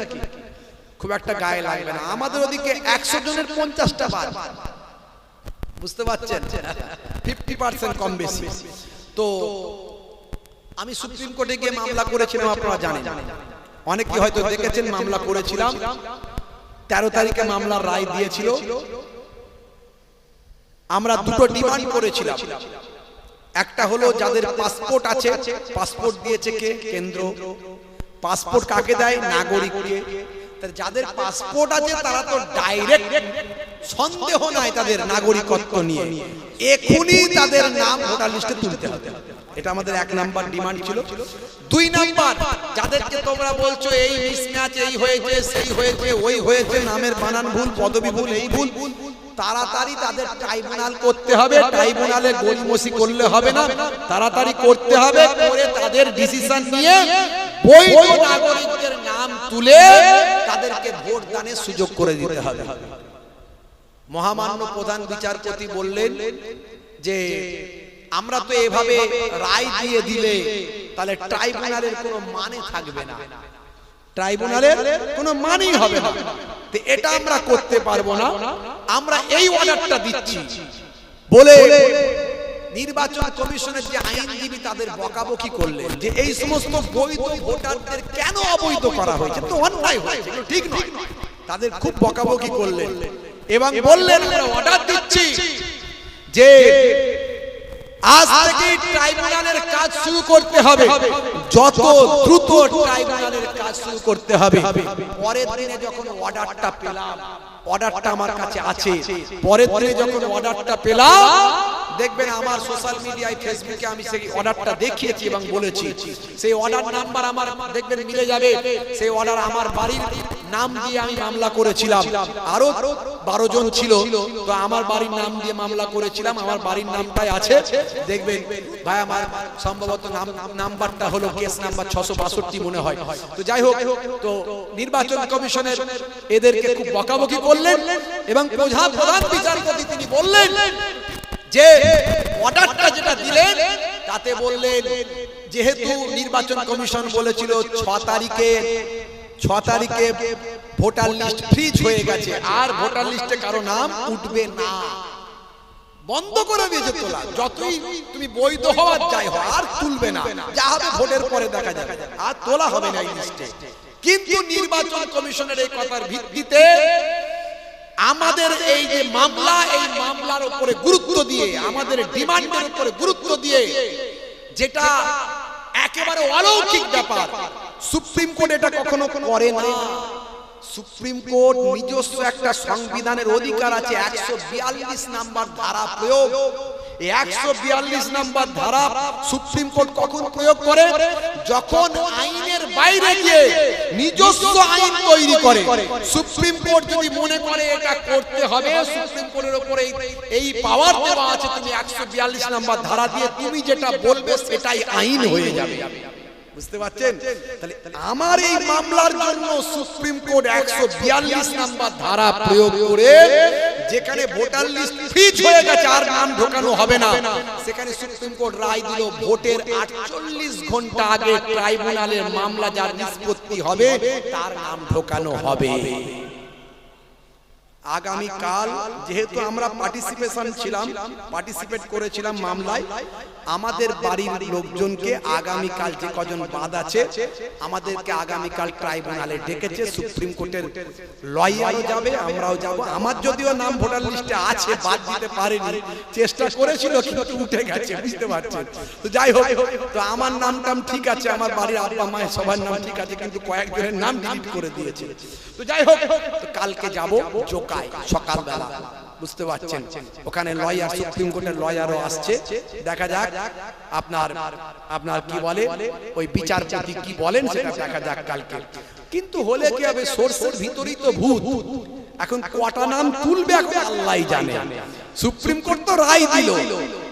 খুব একটা গায়ে লাগবে না। আমাদের ওদিকে 100 জনের 50টা বাদ। বুঝতে পারছেন? 50% কম বেশি। তো আমি সুপ্রিম কোর্টে গিয়ে মামলা করেছিলাম, আপনারা জানেন, অনেকে হয়তো দেখেছেন। মামলা করেছিলাম, 13 তারিখে মামলার রায় দিয়েছিল। আমরা দুটো ডিমান্ড করেছিলাম। একটা হলো যাদের পাসপোর্ট আছে, পাসপোর্ট দিয়েছে কে? কেন্দ্র। পাসপোর্ট কাকে দেয়? নাগরিককে। যাদের পাসপোর্ট আছে তারা তো ডাইরেক্ট সন্দেহ নাই তাদের নাগরিকত্ব নিয়ে, এখনই তাদের নাম ভোটার লিস্টে তুলতে হবে। এটা আমাদের 1 নাম্বার ডিমান্ড ছিল। 2 নাম্বার, যাদেরকে তোমরা বলছো এই মিসম্যাচ, এই হয়েছে, সেই হয়েছে, ওই হয়েছে, নামের বানান ভুল, পদবি ভুল, এই ভুল, তাড়াতাড়ি তাদের ট্রাইব্যুনাল করতে হবে। ট্রাইব্যুনালে গড়িমসি করলে হবে না, তাড়াতাড়ি করতে হবে, করে তাদের ডিসিশন নিয়ে বৈধ নাগরিকদের নাম তুলে তাদেরকে ভোট দানের সুযোগ করে দিতে হবে। মহামান্য প্রধান বিচারপতি বললেন যে আমরা তো এভাবে রায় দিয়ে দিলে তাহলে ট্রাইব্যুনালের কোনো মানে থাকবে না, ট্রাইব্যুনালের কোনো মানেই হবে না, তো এটা আমরা করতে পারবো না, আমরা এই অর্ডারটা দিচ্ছি বলে নির্বাচন কমিশনের যে আইনজীবী তাদের বকাবকি করলেন যে এই সমস্ত বৈধ ভোটারদের কেন অবৈধ করা হয়েছে, তো অন্যায় হয়েছে, ঠিক নয়। তাদের খুব বকাবকি করলেন এবং বললেন আমরা অর্ডার দিচ্ছি যে আজ থেকে ট্রাইব্যুনালের কাজ শুরু করতে হবে, যত দ্রুত ট্রাইব্যুনালের কাজ শুরু করতে হবে। পরের দিনে যখন অর্ডারটা পেলাম, অর্ডারটা আমার কাছে আছে, পরের দিনে যখন অর্ডারটা পেলাম, দেখবেন আমার সোশ্যাল মিডিয়ায় ফেসবুকে আমি সেই অর্ডারটা দেখিয়েছি এবং বলেছি সেই অর্ডার নাম্বার আমার দেখবেন মিলে যাবে। সেই অর্ডার আমার বাড়ির নাম দিয়ে আমি মামলা করেছিলাম, আরো 12 জন ছিল, তো আমার বাড়ির নাম দিয়ে মামলা করেছিলাম, আমার বাড়ির নামটাই আছে, দেখবেন ভাই আমার সম্ভবত নাম্বারটা হলো কেস নাম্বার 662 মনে হয়। তো যাই হোক, তো নির্বাচন কমিশনের এদেরকে খুব বকাবকি করলেন এবং প্রধান বিচারপতি তিনি বললেন যে অর্ডারটা যেটা দিলেন তাতে বললেন যেহেতু নির্বাচন কমিশন বলেছিল 6 তারিখে ভোটার লিস্ট ফ্রিজ হয়ে গেছে, আর ভোটার লিস্টে কারো নাম উঠবে না, বন্ধ করে দিয়েছে তোলা, যতই তুমি বৈধ হওয়ার যাই হও আর তুলবে না, যা হবে ভোটের পরে দেখা যাবে, আর তোলা হবে না এই লিস্টে। কিন্তু নির্বাচন কমিশনের এই কথার ভিত্তিতে আমাদের এই যে মামলা, এই মামলার উপরে গুরুত্ব দিয়ে, আমাদের ডিমান্ডের উপরে গুরুত্ব দিয়ে, যেটা একেবারে অলৌকিক ব্যাপার, সুপ্রিম কোর্ট এটা কখনো করে না। সুপ্রিম কোর্ট নিজস্ব একটা সংবিধানের অধিকার আছে, 142 নাম্বার ধারা প্রয়োগ। এই 142 নাম্বার ধারা সুপ্রিম কোর্ট কখন প্রয়োগ করে? যখন আইনের বাইরে গিয়ে নিজস্ব আইন তৈরি করে। সুপ্রিম কোর্ট যদি মনে করে এটা করতে হবে, সুপ্রিম কোর্টের উপরে এই পাওয়ার দেওয়া আছে, তুমি 142 নাম্বার ধারা দিয়ে তুমি যেটা বলবে সেটাই আইন হয়ে যাবে। বুঝতে পারছেন? তাহলে আমার এই মামলার জন্য সুপ্রিম কোর্ট 142 নাম্বার ধারা প্রয়োগ করে, যেখানে ভোটার লিস্ট ফ্রিজ হয়ে গেছে আর নাম ঢোকানো হবে না, সেখানে সুপ্রিম কোর্ট রায় দিল ভোটের 48 ঘন্টা আগে ট্রাইব্যুনালের মামলা যার নিষ্পত্তি হবে তার নাম ঢোকানো হবে। আগামী কাল যেহেতু আমরা পার্টিসিপেট করেছিলাম মামলায়, আমাদের বাড়ির লোকজনকে আগামী কাল যে কজন বাদ আছে আমাদেরকে আগামী কাল ট্রাইব্যুনালে ডেকেছে। সুপ্রিম কোর্টের লয়ারও যাবে, আমরাও যাব। আমার যদিও নাম ভোটার লিস্টে আছে, বাদ দিতে পারেনি, চেষ্টা করেছিল কিন্তু উঠে গেছে, বুঝতে পারছেন। তো যাই হোক, তো আমার নামটাম ঠিক আছে, আমার বাড়ির আব্বা মায়ের সবার নাম ঠিক আছে, কিন্তু কয়েকজনের নাম ডিলিট করে দিয়েছে। তো যাই হোক, কালকে যাব জোকায় সকালবেলা, বুঝতে পারছেন। ওখানে লয়ার, সুপ্রিম কোর্টের লয়ারও আসছে, দেখা যাক আপনার কি বলে ওই বিচারপতি কি বলেন সেটা দেখা যাক কালকে। কিন্তু হলে কি হবে, সোর্সের ভিতরেই তো ভূত। এখন কটা নাম তুলবে এখন আল্লাহই জানে। সুপ্রিম কোর্ট তো রায় দিল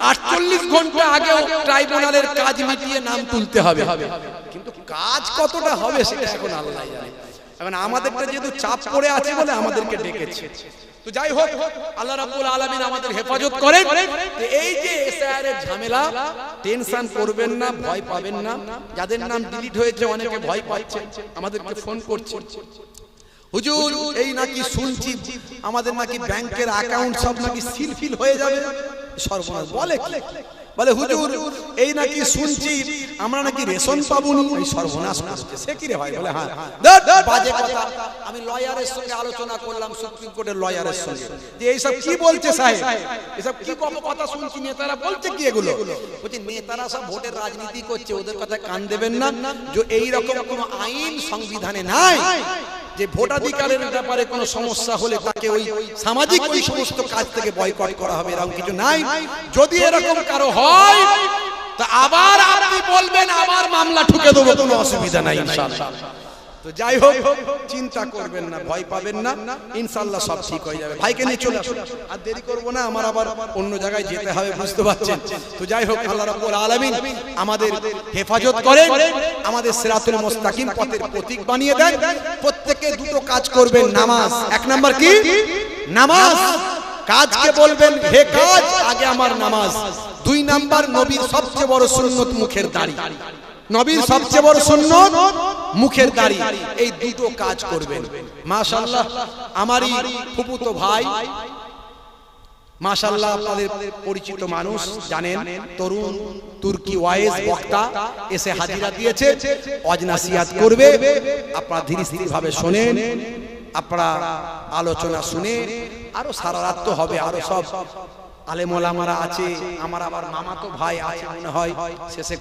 48 ঘন্টা আগে ট্রাইব্যুনালের কাজ মিটিয়ে নাম তুলতে হবে, কিন্তু কাজ কতটা হবে সেটা এখন আল্লাহই জানে। এখন আমাদেরটা যেহেতু চাপ পড়ে আছে বলে আমাদেরকে ডেকেছে। তো যাই হোক, আল্লাহ রাব্বুল আলামিন আমাদের হেফাজত করেন। এই যে এসআইআর এর ঝামেলা, টেনশন করবেন না, ভয় পাবেন না। যাদের নাম ডিলিট হয়েছে অনেকে ভয় পাচ্ছে, আমাদেরকে ফোন করছে, হুজুর এই নাকি শুনছি আমাদের নাকি ব্যাংকের অ্যাকাউন্ট সব নাকি সিলফিল হয়ে যাবে। সর্বনাশ, বলে হুজুর এই নাকি শুনছি আমরা নাকি রেশন পাবো না। সর্বনাশ করছে, সে কি রে ভাই? বলে হ্যাঁ, বাজে কথা। আমি লয়ারের সঙ্গে আলোচনা করলাম, সুপ্রিম কোর্টের লয়ারের সঙ্গে, যে এইসব কি বলছে সাহেব, এসব কি কথা শুনছি, নেতারা বলছে কি এগুলো? বলছে নেতারা সব ভোটের রাজনীতি করছে, ওদের কথা কান দেবেন না। যে এই রকম কোনো আইন সংবিধানে নাই যে ভোটাধিকারের ব্যাপারে কোনো সমস্যা হলে তাকে ওই সামাজিক ওই সমস্ত কাজ থেকে বয়কট করা হবে, এরকম কিছু নাই। যদি এরকম কারো হয় তা আবার আপনি বলবেন, আবার মামলা ঠুকে দেবো, কোনো অসুবিধা নাই ইনশাআল্লাহ। তো যাই হোক, চিন্তা করবেন না, ভয় পাবেন না, ইনশাআল্লাহ সব ঠিক হয়ে যাবে। ভাইকে নিয়ে চলে আসুন, আর দেরি করব না, আমার আবার অন্য জায়গায় যেতে হবে, বুঝতে পারছেন। তো যাই হোক, আল্লাহ রাব্বুল আলামিন আমাদের হেফাজত করেন, আমাদের সিরাতুল মুস্তাকিম পথের প্রতীক বানিয়ে দেন। প্রত্যেকে দুটো কাজ করবেন। নামাজ, এক নাম্বার কি? নামাজ। কাজকে বলবেন, হে কাজ, আগে আমার নামাজ। দুই নাম্বার, নবীর সবচেয়ে বড় সুন্নত মুখের দাড়ি। নবীর সবচেয়ে বড় সুন্নত মুখের দাড়ি। এই দুটো কাজ করবেন। মাশাআল্লাহ, আমারই ফুফুতো ভাই, মাশাআল্লাহ আপনাদের পরিচিত মানুষ, জানেন, তরুণ তুর্কি ওয়াইজ বক্তা এসে হাজিরা দিয়েছে, ওয়াজ নাসিহাত করবে। আপনারা ধীরে ধীরে ভাবে শুনেন, আপনারা আলোচনা শুনে আরো সারা রাত তো হবে, আরো সব আলেম ওলামারা আছে, আমার আবার মামাতো ভাই আছে মনে হয়, শেষে